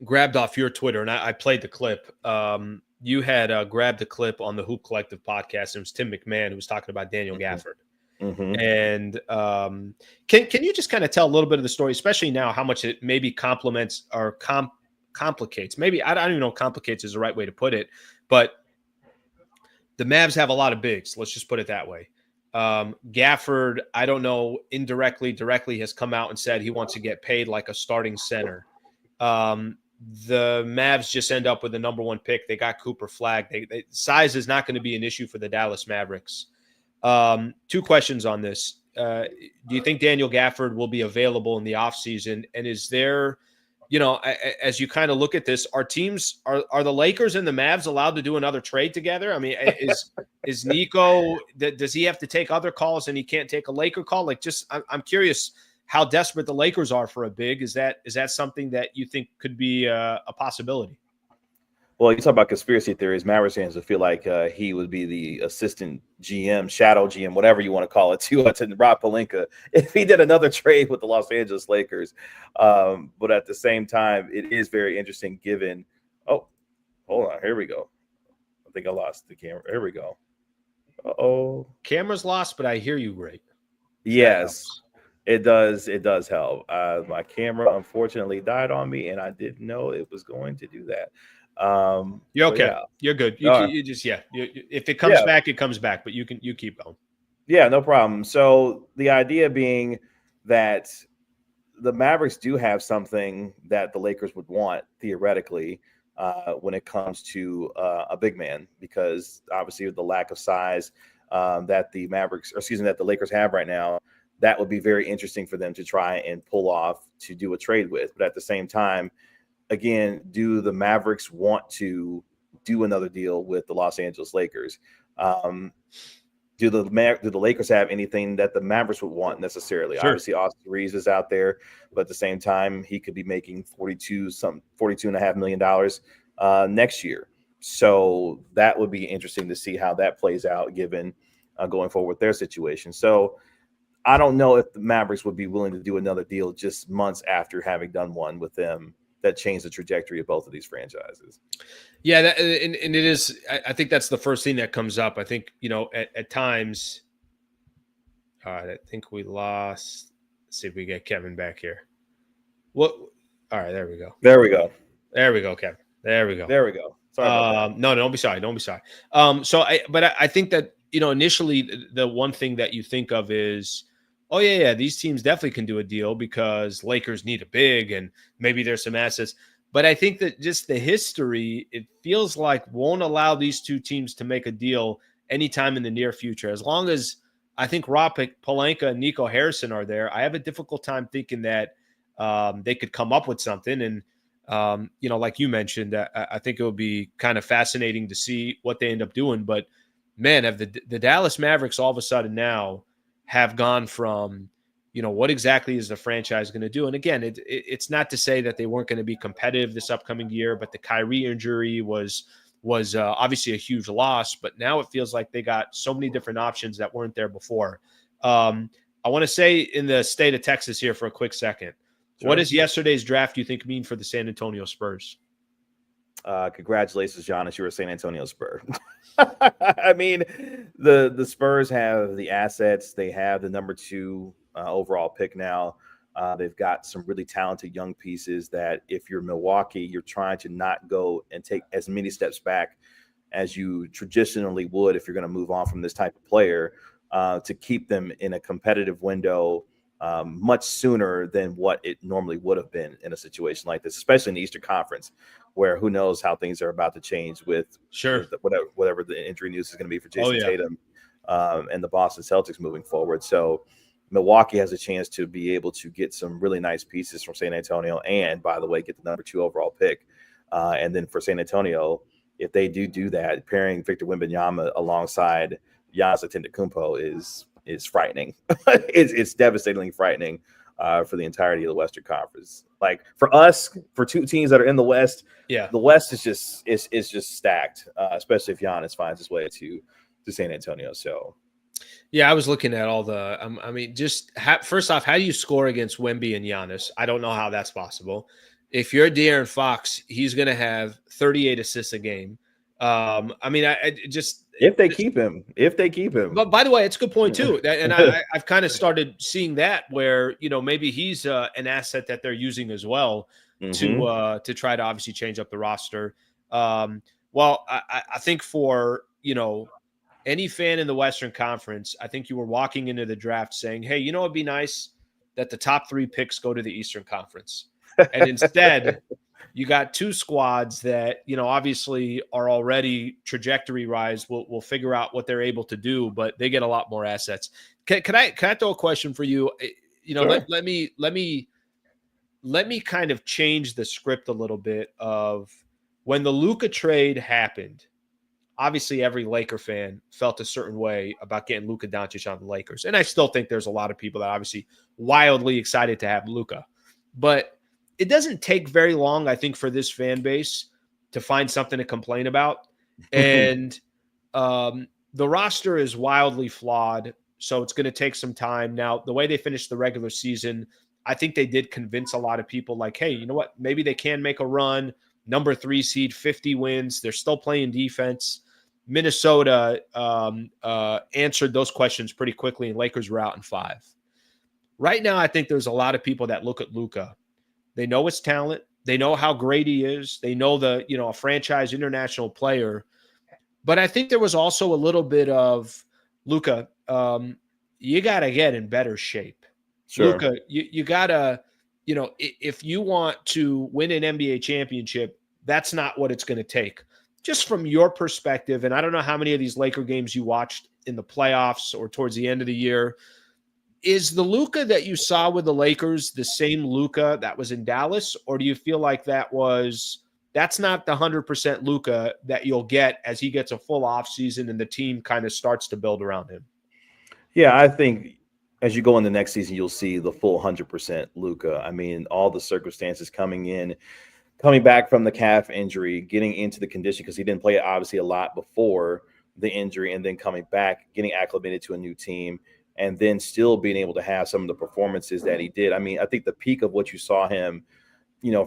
grabbed off your Twitter, and I played the clip. You had grabbed a clip on the Hoop Collective podcast, and it was Tim McMahon who was talking about Daniel Gafford. Mm-hmm. And can you just kind of tell a little bit of the story, especially now, how much it maybe complements or complicates? Maybe I don't even know if complicates is the right way to put it, but the Mavs have a lot of bigs. Let's just put it that way. Gafford, I don't know, directly has come out and said he wants to get paid like a starting center. The Mavs just end up with the number 1 pick. They got Cooper Flagg. Size is not going to be an issue for the Dallas Mavericks. 2 questions on this. Do you think Daniel Gafford will be available in the offseason? And is there, as you kind of look at this, are the Lakers and the Mavs allowed to do another trade together? I mean, is Nico, does he have to take other calls and he can't take a Laker call? Like, I'm curious how desperate the Lakers are for a big. Is that something that you think could be a possibility? Well, you talk about conspiracy theories. Mavericks fans would feel like he would be the assistant GM, shadow GM, whatever you want to call it, to Rob Pelinka if he did another trade with the Los Angeles Lakers. But at the same time, it is very interesting given – oh, hold on. Here we go. I think I lost the camera. Here we go. Uh-oh. Camera's lost, but I hear you great. Yes. It does help. My camera unfortunately died on me, and I didn't know it was going to do that. You're okay. Yeah. You're good. You just if it comes back, it comes back. But you keep going. Yeah, no problem. So the idea being that the Mavericks do have something that the Lakers would want theoretically when it comes to a big man, because obviously with the lack of size that the Lakers have right now, that would be very interesting for them to try and pull off to do a trade with. But at the same time, again, do the Mavericks want to do another deal with the Los Angeles Lakers? Do the Lakers have anything that the Mavericks would want necessarily? Sure. Obviously, Austin Reeves is out there, but at the same time, he could be making $42.5 million next year. So that would be interesting to see how that plays out, given going forward with their situation. So I don't know if the Mavericks would be willing to do another deal just months after having done one with them that changed the trajectory of both of these franchises. Yeah, and it is. I think that's the first thing that comes up. I think, at times. All right, I think we lost. Let's see if we get Kevin back here. What? All right, there we go. There we go. There we go, Kevin. There we go. There we go. Sorry about that. No, don't be sorry. Don't be sorry. But I think that initially the one thing that you think of is, oh yeah, these teams definitely can do a deal because Lakers need a big and maybe there's some assets. But I think that just the history, it feels like won't allow these two teams to make a deal anytime in the near future. As long as I think Rob Pelinka and Nico Harrison are there, I have a difficult time thinking that they could come up with something. And, like you mentioned, I think it would be kind of fascinating to see what they end up doing. But, man, have the Dallas Mavericks all of a sudden now have gone from, what exactly is the franchise going to do? And again, it's not to say that they weren't going to be competitive this upcoming year, but the Kyrie injury was obviously a huge loss. But now it feels like they got so many different options that weren't there before. I want to say in the state of Texas here for a quick second. Sure. What does yesterday's draft you think mean for the San Antonio Spurs? Congratulations, Giannis. You're a San Antonio Spur. I mean, the Spurs have the assets. They have the number 2 overall pick now. They've got some really talented young pieces that if you're Milwaukee, you're trying to not go and take as many steps back as you traditionally would if you're going to move on from this type of player, to keep them in a competitive window much sooner than what it normally would have been in a situation like this, especially in the Eastern Conference, where who knows how things are about to change with whatever the injury news is going to be for Jason Tatum and the Boston Celtics moving forward. So Milwaukee has a chance to be able to get some really nice pieces from San Antonio and, by the way, get the number 2 overall pick. And then for San Antonio, if they do that, pairing Victor Wembanyama alongside Giannis Antetokounmpo is frightening. It's devastatingly frightening for the entirety of the Western Conference. Like for us, for two teams that are in the West, the West is just stacked, especially if Giannis finds his way to San Antonio. So. Yeah, I was looking at all the first off, how do you score against Wemby and Giannis? I don't know how that's possible. If you're De'Aaron Fox, he's going to have 38 assists a game. If they keep him. But by the way, it's a good point too. And I've kind of started seeing that where, maybe he's an asset that they're using as well to try to obviously change up the roster. I think for, any fan in the Western Conference, I think you were walking into the draft saying, hey, it'd be nice that the top 3 picks go to the Eastern Conference. And instead, you got 2 squads that, obviously are already trajectory-wise. We'll figure out what they're able to do, but they get a lot more assets. Can I throw a question for you? Sure. Let me kind of change the script a little bit of when the Luka trade happened. Obviously, every Laker fan felt a certain way about getting Luka Doncic on the Lakers. And I still think there's a lot of people that are obviously wildly excited to have Luka. But it doesn't take very long, I think, for this fan base to find something to complain about. And the roster is wildly flawed, so it's going to take some time. Now, the way they finished the regular season, I think they did convince a lot of people like, hey, you know what? Maybe they can make a run. Number 3 seed, 50 wins. They're still playing defense. Minnesota answered those questions pretty quickly, and Lakers were out in 5. Right now, I think there's a lot of people that look at Luka. They know his talent. They know how great he is. They know a franchise international player. But I think there was also a little bit of, Luka, you got to get in better shape. Sure. Luka, you got to, if you want to win an NBA championship, that's not what it's going to take. Just from your perspective, and I don't know how many of these Laker games you watched in the playoffs or towards the end of the year, Is the Luka that you saw with the Lakers the same Luka that was in Dallas, or do you feel like that's not the 100% Luka that you'll get as he gets a full offseason and the team kind of starts to build around him? Yeah, I think as you go into next season, you'll see the full 100% Luka. I mean, all the circumstances coming back from the calf injury, getting into the condition because he didn't play obviously a lot before the injury, and then coming back, getting acclimated to a new team, and then still being able to have some of the performances that he did. I mean, I think the peak of what you saw him,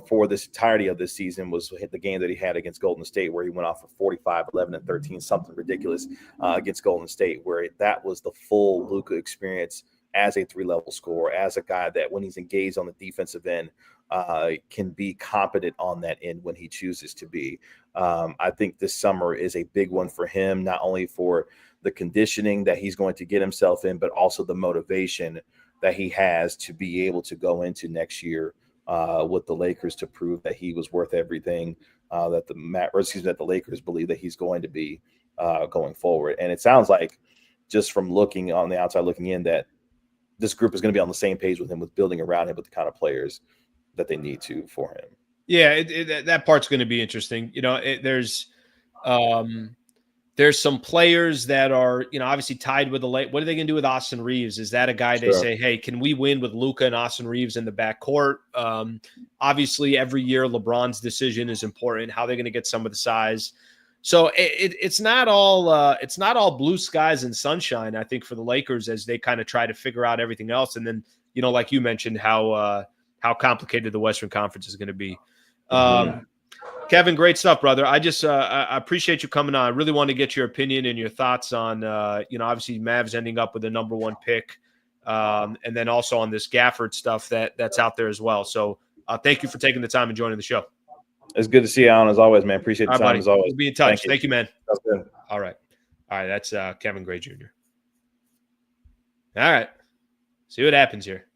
for this entirety of this season was the game that he had against Golden State, where he went off for 45, 11, and 13, something ridiculous against Golden State, where that was the full Luka experience as a three-level scorer, as a guy that when he's engaged on the defensive end, can be competent on that end when he chooses to be. I think this summer is a big one for him, not only for the conditioning that he's going to get himself in, but also the motivation that he has to be able to go into next year with the Lakers to prove that he was worth everything that the Lakers believe that he's going to be going forward. And it sounds like, just from looking on the outside looking in, that this group is going to be on the same page with him, with building around him with the kind of players that they need to for him. Yeah, that part's going to be interesting. There's some players that are, obviously tied with the late. What are they going to do with Austin Reeves? Is that a guy they say, hey, can we win with Luka and Austin Reeves in the backcourt? Obviously, every year LeBron's decision is important. How they're going to get some of the size. So it's not all blue skies and sunshine, I think, for the Lakers as they kind of try to figure out everything else. And then, like you mentioned, how complicated the Western Conference is going to be. Kevin, great stuff, brother. I appreciate you coming on. I really want to get your opinion and your thoughts on, obviously Mavs ending up with the number one pick, and then also on this Gafford stuff that's out there as well. So thank you for taking the time and joining the show. It's good to see you on as always, man. Appreciate the time as always. We'll be in touch. Thank you, man. That's good. All right. That's Kevin Gray Jr. All right. See what happens here.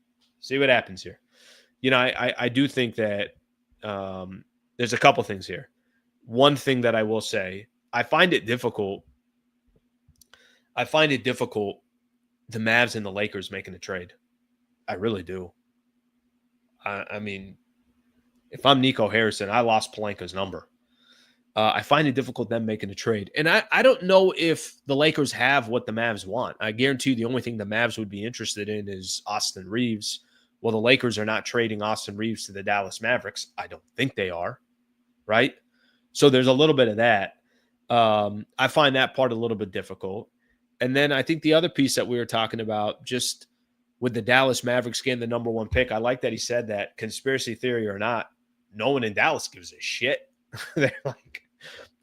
I do think that there's a couple things here. One thing that I will say, I find it difficult, the Mavs and the Lakers making a trade. I really do. I mean, if I'm Nico Harrison, I lost Pelinka's number. I find it difficult them making a trade. And I don't know if the Lakers have what the Mavs want. I guarantee you the only thing the Mavs would be interested in is Austin Reeves. Well, the Lakers are not trading Austin Reeves to the Dallas Mavericks. I don't think they are, right? So there's a little bit of that. I find that part a little bit difficult. And then I think the other piece that we were talking about, just with the Dallas Mavericks getting the number one pick, I like that he said that, conspiracy theory or not, no one in Dallas gives a shit. They're like,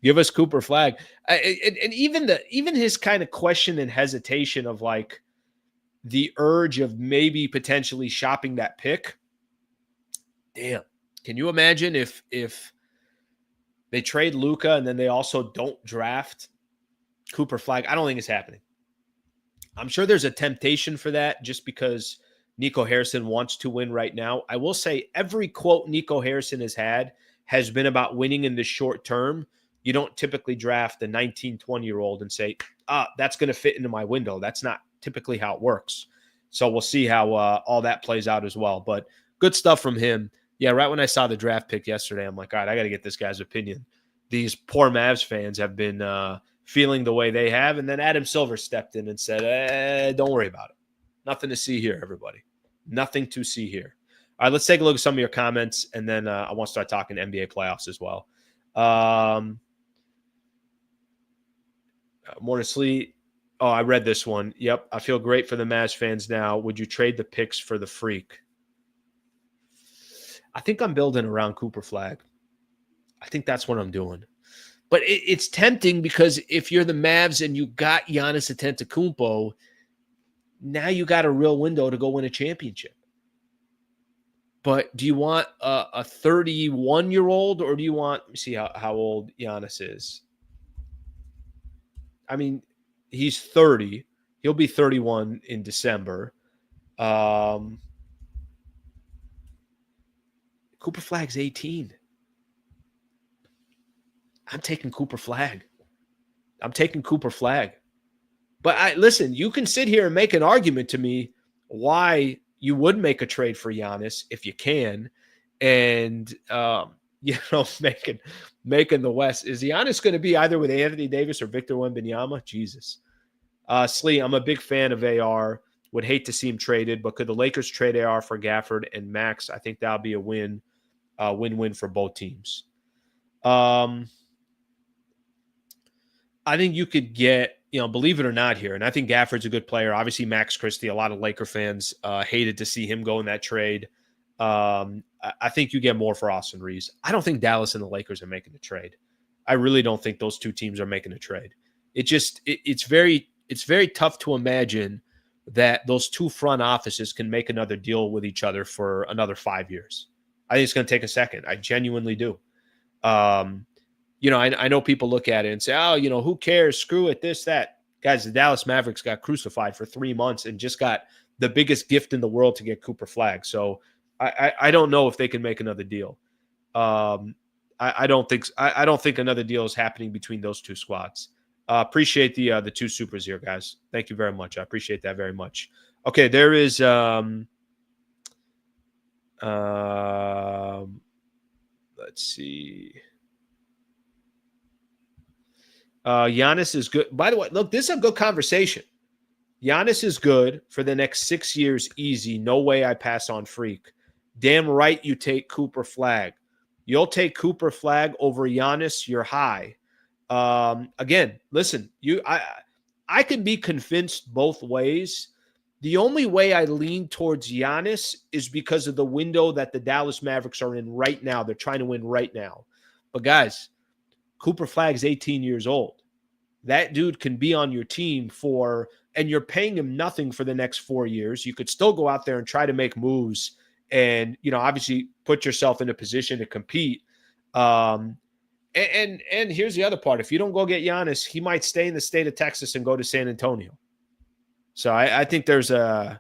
give us Cooper Flagg. And even his kind of question and hesitation of like the urge of maybe potentially shopping that pick. Damn. Can you imagine if they trade Luka and then they also don't draft Cooper Flagg? I don't think it's happening. I'm sure there's a temptation for that just because Nico Harrison wants to win right now. I will say every quote Nico Harrison has had has been about winning in the short term. You don't typically draft a 19, 20-year-old and say, that's going to fit into my window. That's not typically how it works. So we'll see how all that plays out as well. But good stuff from him. Yeah, right when I saw the draft pick yesterday, I'm like, all right, I got to get this guy's opinion. These poor Mavs fans have been feeling the way they have. And then Adam Silver stepped in and said, don't worry about it. Nothing to see here, everybody. Nothing to see here. All right, let's take a look at some of your comments, and then I want to start talking NBA playoffs as well. Morning Sleet. Oh, I read this one. Yep, I feel great for the Mavs fans now. Would you trade the picks for the freak? I think I'm building around Cooper Flagg. I think that's what I'm doing. But it's tempting because if you're the Mavs and you got Giannis Antetokounmpo, now you got a real window to go win a championship. But do you want a 31-year-old or do you want – let me see how old Giannis is. I mean, he's 30. He'll be 31 in December. Cooper Flagg's 18. I'm taking Cooper Flagg. But listen, you can sit here and make an argument to me. why you would make a trade for Giannis if you can, and making the West. Is Giannis going to be either with Anthony Davis or Victor Wembanyama? Jesus. Slee, I'm a big fan of AR. Would hate to see him traded, but could the Lakers trade AR for Gafford and Max? I think that'll be a win-win for both teams. I think you could get, believe it or not here, and I think Gafford's a good player. Obviously, Max Christie, a lot of Laker fans hated to see him go in that trade. I think you get more for Austin Reeves. I don't think Dallas and the Lakers are making a trade. I really don't think those two teams are making a trade. It's very tough to imagine that those two front offices can make another deal with each other for another 5 years. I think it's going to take a second. I genuinely do. I know people look at it and say, oh, who cares? Screw it, this, that. Guys, the Dallas Mavericks got crucified for 3 months and just got the biggest gift in the world to get Cooper Flagg. So I don't know if they can make another deal. I don't think another deal is happening between those two squads. Appreciate the two supers here, guys. Thank you very much. I appreciate that very much. Okay, there is let's see. Giannis is good. By the way, look, this is a good conversation. Giannis is good for the next 6 years, easy. No way I pass on Freak. Damn right you take Cooper Flagg. You'll take Cooper Flagg over Giannis, you're high. Again, listen, I can be convinced both ways. The only way I lean towards Giannis is because of the window that the Dallas Mavericks are in right now. They're trying to win right now. But guys, Cooper Flagg's 18 years old. That dude can be on your team and you're paying him nothing for the next 4 years. You could still go out there and try to make moves and, obviously put yourself in a position to compete. And here's the other part. If you don't go get Giannis, he might stay in the state of Texas and go to San Antonio. So I think there's a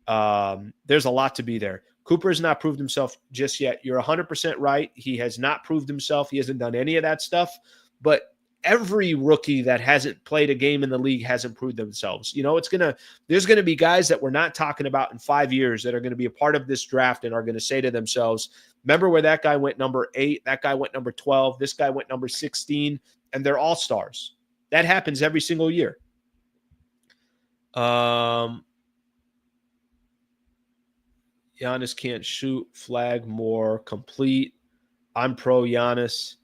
lot to be there. Cooper has not proved himself just yet. You're 100% right. He has not proved himself. He hasn't done any of that stuff. But every rookie that hasn't played a game in the league hasn't proved themselves. There's going to be guys that we're not talking about in 5 years that are going to be a part of this draft and are going to say to themselves, remember where that guy went number 8, that guy went number 12, this guy went number 16, and they're all stars. That happens every single year. Giannis can't shoot. Flagg more complete. I'm pro Giannis.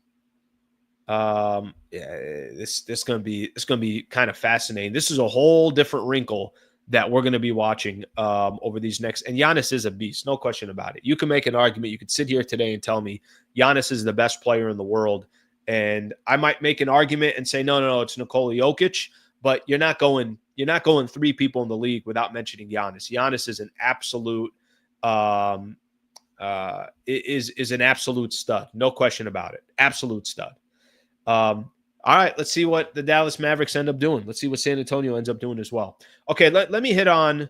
It's gonna be kind of fascinating. This is a whole different wrinkle that we're going to be watching over these next. And Giannis is a beast, no question about it. You can make an argument. You could sit here today and tell me Giannis is the best player in the world, and I might make an argument and say no, it's Nikola Jokic. But you're not going 3 people in the league without mentioning Giannis. Giannis is an absolute is an absolute stud, no question about it. Absolute stud. All right, let's see what the Dallas Mavericks end up doing. Let's see what San Antonio ends up doing as well. Okay, let me hit on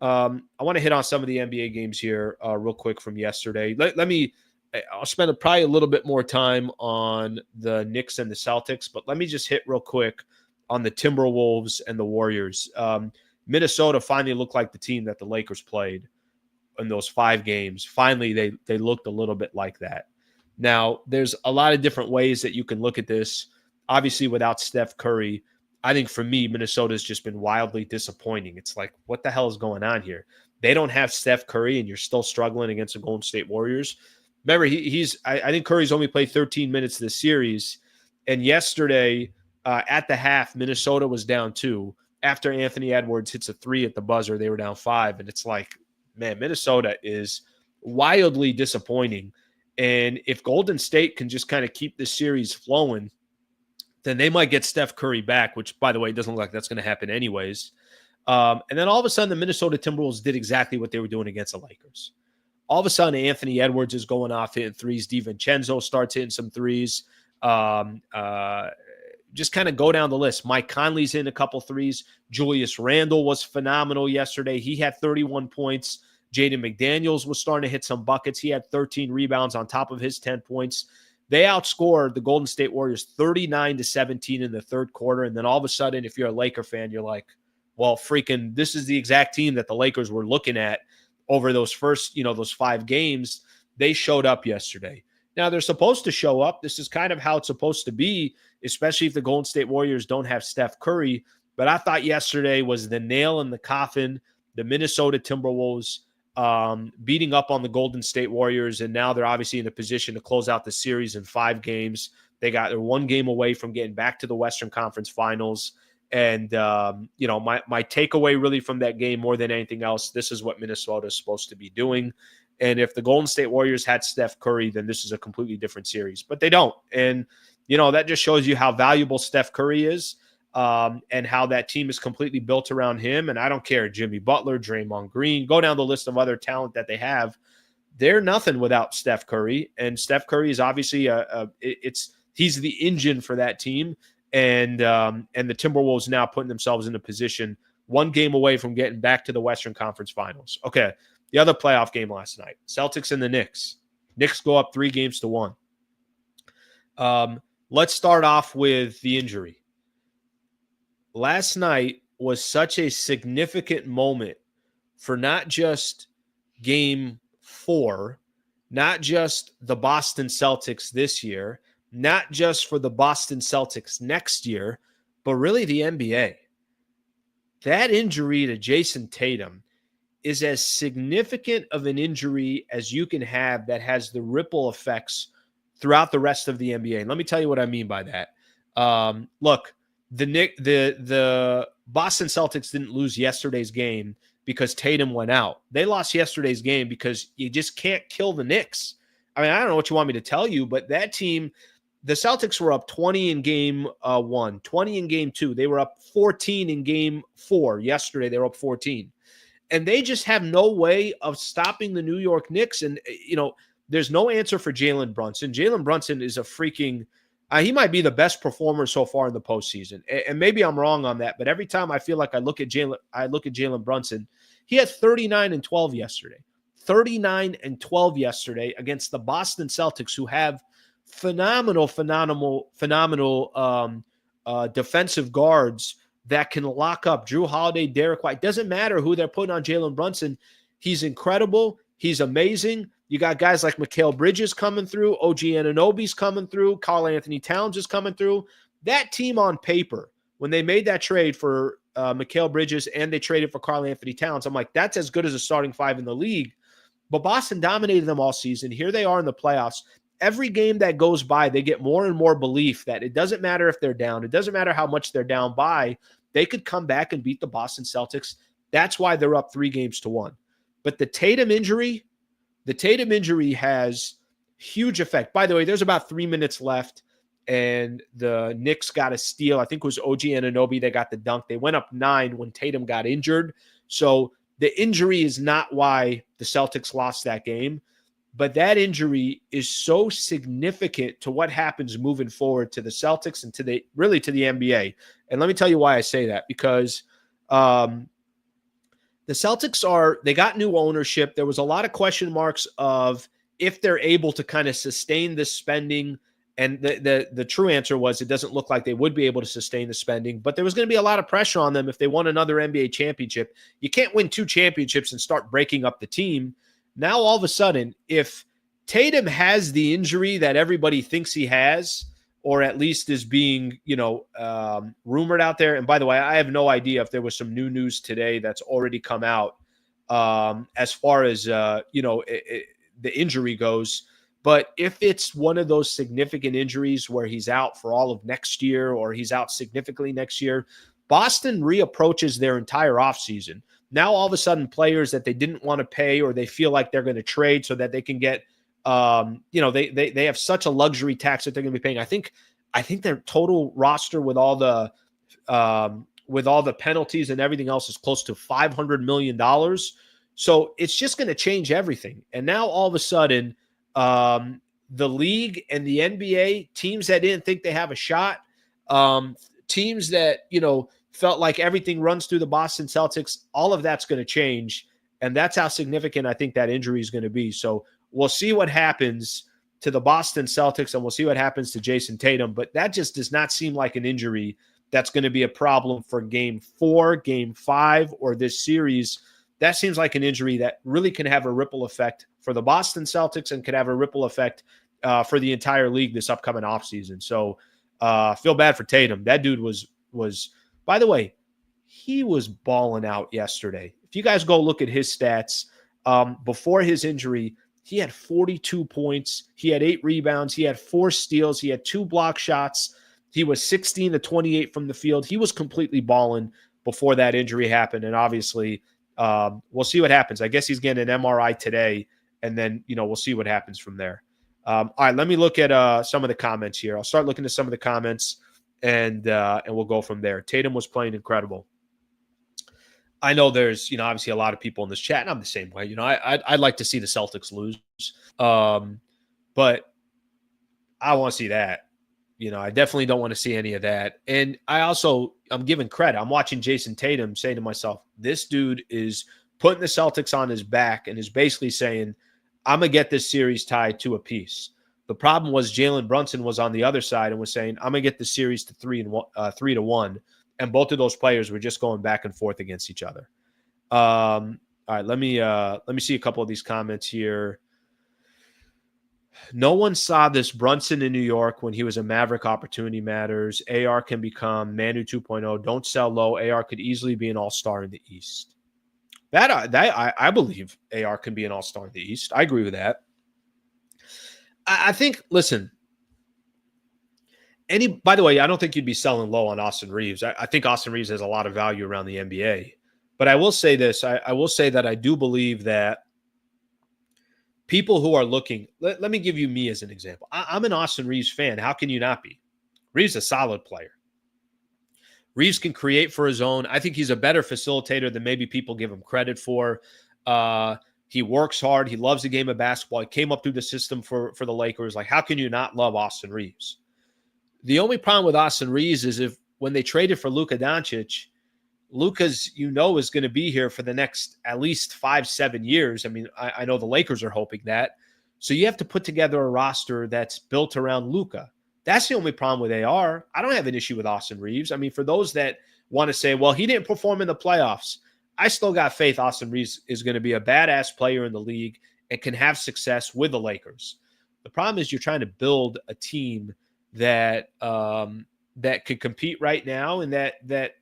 I want to hit on some of the NBA games here real quick from yesterday. I'll spend probably a little bit more time on the Knicks and the Celtics, but let me just hit real quick on the Timberwolves and the Warriors. Minnesota finally looked like the team that the Lakers played in those 5 games. Finally, they looked a little bit like that. Now, there's a lot of different ways that you can look at this. Obviously, without Steph Curry, I think for me, Minnesota's just been wildly disappointing. It's like, what the hell is going on here? They don't have Steph Curry, and you're still struggling against the Golden State Warriors. Remember, I think Curry's only played 13 minutes this series, and yesterday at the half, Minnesota was down 2. After Anthony Edwards hits a 3 at the buzzer, they were down 5, and it's like, man, Minnesota is wildly disappointing. And if Golden State can just kind of keep this series flowing, then they might get Steph Curry back, which, by the way, doesn't look like that's going to happen anyways. And then all of a sudden, the Minnesota Timberwolves did exactly what they were doing against the Lakers. All of a sudden, Anthony Edwards is going off hitting threes. DiVincenzo starts hitting some threes. Just kind of go down the list. Mike Conley's hitting a couple threes. Julius Randle was phenomenal yesterday. He had 31 points. Jaden McDaniels was starting to hit some buckets. He had 13 rebounds on top of his 10 points. They outscored the Golden State Warriors 39-17 in the third quarter. And then all of a sudden, if you're a Laker fan, you're like, Well, freaking, this is the exact team that the Lakers were looking at over those first, those 5 games. They showed up yesterday. Now, they're supposed to show up. This is kind of how it's supposed to be, especially if the Golden State Warriors don't have Steph Curry. But I thought yesterday was the nail in the coffin, the Minnesota Timberwolves beating up on the Golden State Warriors, and now they're obviously in a position to close out the series in 5 games. They're 1 game away from getting back to the Western Conference Finals. And, my takeaway really from that game more than anything else, this is what Minnesota is supposed to be doing. And if the Golden State Warriors had Steph Curry, then this is a completely different series. But they don't. And, that just shows you how valuable Steph Curry is and how that team is completely built around him. And I don't care, Jimmy Butler, Draymond Green, go down the list of other talent that they have. They're nothing without Steph Curry. And Steph Curry is obviously he's the engine for that team. And the Timberwolves now putting themselves in a position 1 game away from getting back to the Western Conference Finals. Okay, the other playoff game last night, Celtics and the Knicks. Knicks go up 3-1. Let's start off with the injury. Last night was such a significant moment for not just Game 4, not just the Boston Celtics this year, not just for the Boston Celtics next year, but really the NBA. That injury to Jason Tatum is as significant of an injury as you can have that has the ripple effects throughout the rest of the NBA. And let me tell you what I mean by that. Look, the Boston Celtics didn't lose yesterday's game because Tatum went out. They lost yesterday's game because you just can't kill the Knicks. I mean, I don't know what you want me to tell you, but that team, the Celtics were up 20 in game 1, 20 in game 2. They were up 14 in game 4. Yesterday, they were up 14. And they just have no way of stopping the New York Knicks. And, there's no answer for Jalen Brunson. Jalen Brunson is a freaking he might be the best performer so far in the postseason. And maybe I'm wrong on that, but every time I feel like I look at Jalen Brunson, he had 39 and 12 yesterday. 39 and 12 yesterday against the Boston Celtics, who have phenomenal defensive guards that can lock up Drew Holiday, Derek White. Doesn't matter who they're putting on Jalen Brunson. He's incredible. He's amazing. You got guys like Mikal Bridges coming through. OG Anunoby's coming through. Karl Anthony Towns is coming through. That team on paper, when they made that trade for Mikal Bridges and they traded for Karl Anthony Towns, I'm like, that's as good as a starting 5 in the league. But Boston dominated them all season. Here they are in the playoffs. Every game that goes by, they get more and more belief that it doesn't matter if they're down. It doesn't matter how much they're down by. They could come back and beat the Boston Celtics. That's why they're up 3-1. But the Tatum injury has huge effect. By the way, there's about 3 minutes left, and the Knicks got a steal. I think it was OG Anunoby that got the dunk. They went up 9 when Tatum got injured. So the injury is not why the Celtics lost that game. But that injury is so significant to what happens moving forward to the Celtics and to the NBA. And let me tell you why I say that, because the Celtics they got new ownership. There was a lot of question marks of if they're able to kind of sustain this spending. And the true answer was it doesn't look like they would be able to sustain the spending, but there was going to be a lot of pressure on them if they won another NBA championship. You can't win 2 championships and start breaking up the team. Now, all of a sudden, if Tatum has the injury that everybody thinks he has, or at least is being, rumored out there. And by the way, I have no idea if there was some new news today that's already come out as far as, the injury goes. But if it's one of those significant injuries where he's out for all of next year, or he's out significantly next year, Boston reapproaches their entire offseason. Now, all of a sudden, players that they didn't want to pay or they feel like they're going to trade so that they can get, they have such a luxury tax that they're going to be paying. I think their total roster with all the penalties and everything else is close to $500 million. So it's just going to change everything. And now, all of a sudden, the league and the NBA, teams that didn't think they have a shot, teams that, felt like everything runs through the Boston Celtics, all of that's going to change. And that's how significant I think that injury is going to be. So we'll see what happens to the Boston Celtics, and we'll see what happens to Jason Tatum. But that just does not seem like an injury that's going to be a problem for game 4, game 5, or this series. That seems like an injury that really can have a ripple effect for the Boston Celtics and could have a ripple effect for the entire league this upcoming offseason. So feel bad for Tatum. That dude was, by the way, he was balling out yesterday. If you guys go look at his stats before his injury, he had 42 points. He had 8 rebounds. He had 4 steals. He had 2 block shots. He was 16 to 28 from the field. He was completely balling before that injury happened. And obviously, we'll see what happens. I guess he's getting an MRI today, and then, we'll see what happens from there. All right, let me look at some of the comments here. I'll start looking at some of the comments, and we'll go from there. Tatum was playing incredible. I know there's, obviously a lot of people in this chat, and I'm the same way. I'd like to see the Celtics lose, but I want to see that. I definitely don't want to see any of that. And I'm giving credit. I'm watching Jason Tatum, saying to myself, this dude is putting the Celtics on his back and is basically saying, I'm going to get this series tied to a piece. The problem was Jalen Brunson was on the other side and was saying, I'm going to get the series to 3-1. And both of those players were just going back and forth against each other. All right, let me see a couple of these comments here. No one saw this Brunson in New York when he was a Maverick. Opportunity matters. AR can become Manu 2.0. Don't sell low. AR could easily be an all-star in the East. That I believe AR can be an all-star in the East. I agree with that. I think, listen, by the way, I don't think you'd be selling low on Austin Reeves. I think Austin Reeves has a lot of value around the NBA. But I will say this. I will say that I do believe that people who are looking, let me give you me as an example. I'm an Austin Reeves fan. How can you not be? Reeves is a solid player. Reeves can create for his own. I think he's a better facilitator than maybe people give him credit for. He works hard. He loves the game of basketball. He came up through the system for the Lakers. Like, how can you not love Austin Reeves? The only problem with Austin Reeves is if when they traded for Luka Doncic, Luka's, is going to be here for the next at least 5-7 years. I mean, I know the Lakers are hoping that. So you have to put together a roster that's built around Luka. That's the only problem with AR. I don't have an issue with Austin Reeves. I mean, for those that want to say, well, he didn't perform in the playoffs, I still got faith Austin Reeves is going to be a badass player in the league and can have success with the Lakers. The problem is you're trying to build a team that could compete right now and that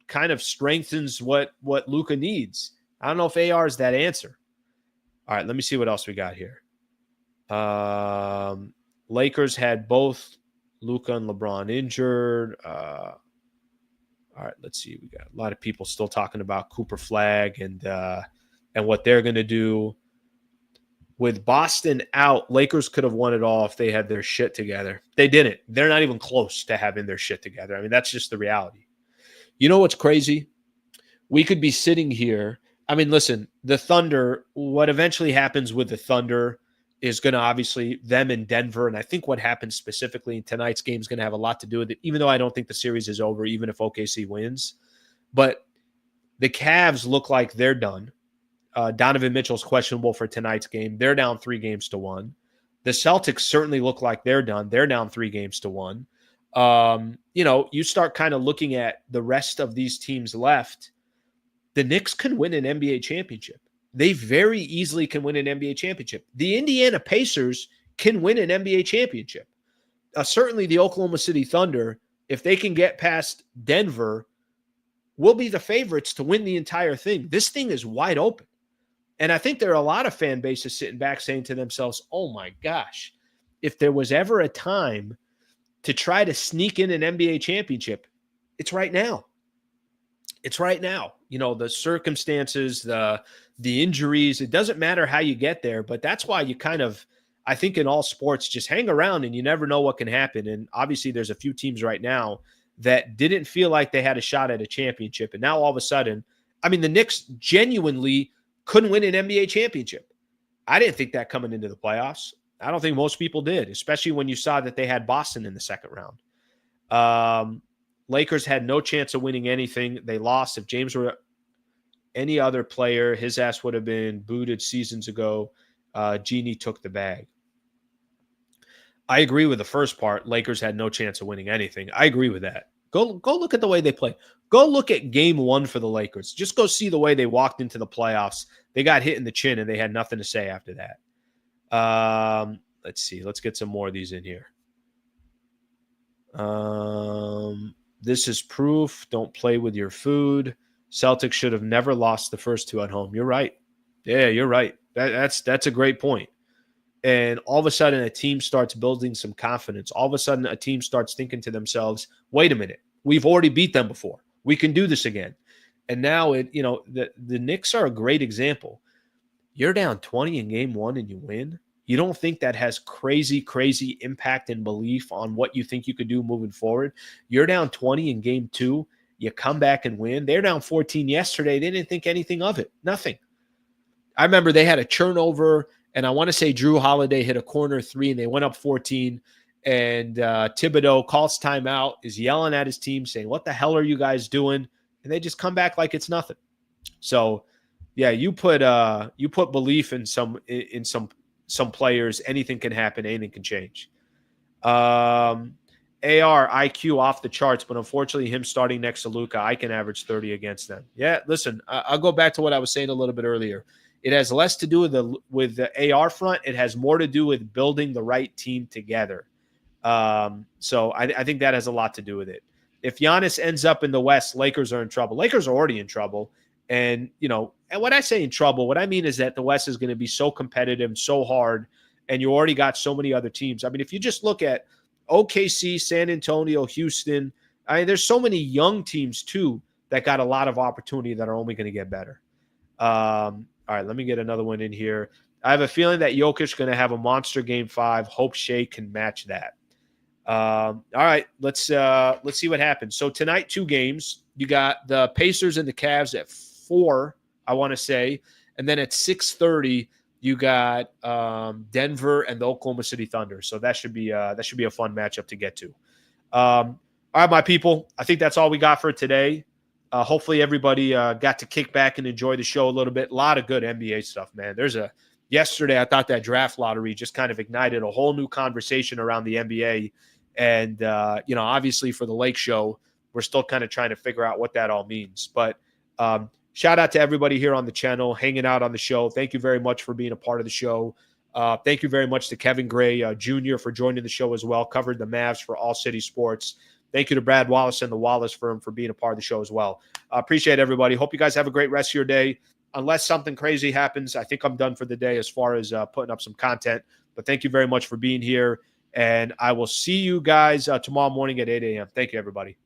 kind of strengthens what Luka needs. I don't know if AR is that answer. All right, let me see what else we got here. Lakers had both Luka and LeBron injured. All right, let's see. We got a lot of people still talking about Cooper Flagg and what they're going to do. With Boston out, Lakers could have won it all if they had their shit together. They didn't. They're not even close to having their shit together. I mean, that's just the reality. You know what's crazy? We could be sitting here. I mean, listen, the Thunder, what eventually happens with the Thunder is going to obviously them in Denver. And I think what happens specifically in tonight's game is going to have a lot to do with it, even though I don't think the series is over, even if OKC wins. But the Cavs look like they're done. Donovan Mitchell's questionable for tonight's game. They're down 3-1. The Celtics certainly look like they're done. They're down 3-1. You start kind of looking at the rest of these teams left. The Knicks can win an NBA championship. They very easily can win an NBA championship. The Indiana Pacers can win an NBA championship. Certainly the Oklahoma City Thunder, if they can get past Denver, will be the favorites to win the entire thing. This thing is wide open. And I think there are a lot of fan bases sitting back saying to themselves, oh my gosh, if there was ever a time to try to sneak in an NBA championship, it's right now. It's right now. The circumstances, the injuries, it doesn't matter how you get there, but that's why you kind of, I think in all sports, just hang around and you never know what can happen. And obviously there's a few teams right now that didn't feel like they had a shot at a championship. And now all of a sudden, I mean, the Knicks genuinely couldn't win an NBA championship. I didn't think that coming into the playoffs. I don't think most people did, especially when you saw that they had Boston in the second round. Lakers had no chance of winning anything. They lost. If James were any other player, his ass would have been booted seasons ago. Genie took the bag. I agree with the first part. Lakers had no chance of winning anything. I agree with that. Go look at the way they play. Go look at game 1 for the Lakers. Just go see the way they walked into the playoffs. They got hit in the chin, and they had nothing to say after that. Let's see. Let's get some more of these in here. This is proof. Don't play with your food. Celtics should have never lost the first 2 at home. You're right. Yeah, you're right. That's a great point. And all of a sudden, a team starts building some confidence. All of a sudden, a team starts thinking to themselves, wait a minute, we've already beat them before. We can do this again. And now, the Knicks are a great example. You're down 20 in game 1 and you win. You don't think that has crazy, crazy impact and belief on what you think you could do moving forward? You're down 20 in game 2. You come back and win. They're down 14 yesterday. They didn't think anything of it. Nothing. I remember they had a turnover, and I want to say Drew Holiday hit a corner 3, and they went up 14. And Thibodeau calls timeout, is yelling at his team, saying, "What the hell are you guys doing?" And they just come back like it's nothing. So, yeah, you put belief in some players. Anything can happen. Anything can change. AR IQ off the charts, but unfortunately, him starting next to Luka, I can average 30 against them. Yeah, listen, I'll go back to what I was saying a little bit earlier. It has less to do with the AR front. It has more to do with building the right team together. So I think that has a lot to do with it. If Giannis ends up in the West, Lakers are in trouble. Lakers are already in trouble. And, and when I say in trouble, what I mean is that the West is going to be so competitive, so hard, and you already got so many other teams. I mean, if you just look at OKC, San Antonio, Houston, there's so many young teams too that got a lot of opportunity that are only going to get better. All right, let me get another one in here. I have a feeling that Jokic is going to have a monster game 5. Hope Shea can match that. All right, let's see what happens. So tonight, 2 games. You got the Pacers and the Cavs at 4, I want to say, and then at 6:30 you got Denver and the Oklahoma City Thunder. So that should be a fun matchup to get to. All right, my people. I think that's all we got for today. Hopefully everybody got to kick back and enjoy the show a little bit. A lot of good NBA stuff, man. Yesterday, I thought that draft lottery just kind of ignited a whole new conversation around the NBA. And, obviously for the Lake Show, we're still kind of trying to figure out what that all means. But shout out to everybody here on the channel, hanging out on the show. Thank you very much for being a part of the show. Thank you very much to Kevin Gray Jr. for joining the show as well, covered the Mavs for All City Sports. Thank you to Brad Wallace and the Wallace firm for being a part of the show as well. Appreciate everybody. Hope you guys have a great rest of your day. Unless something crazy happens, I think I'm done for the day as far as putting up some content. But thank you very much for being here. And I will see you guys tomorrow morning at 8 a.m. Thank you, everybody.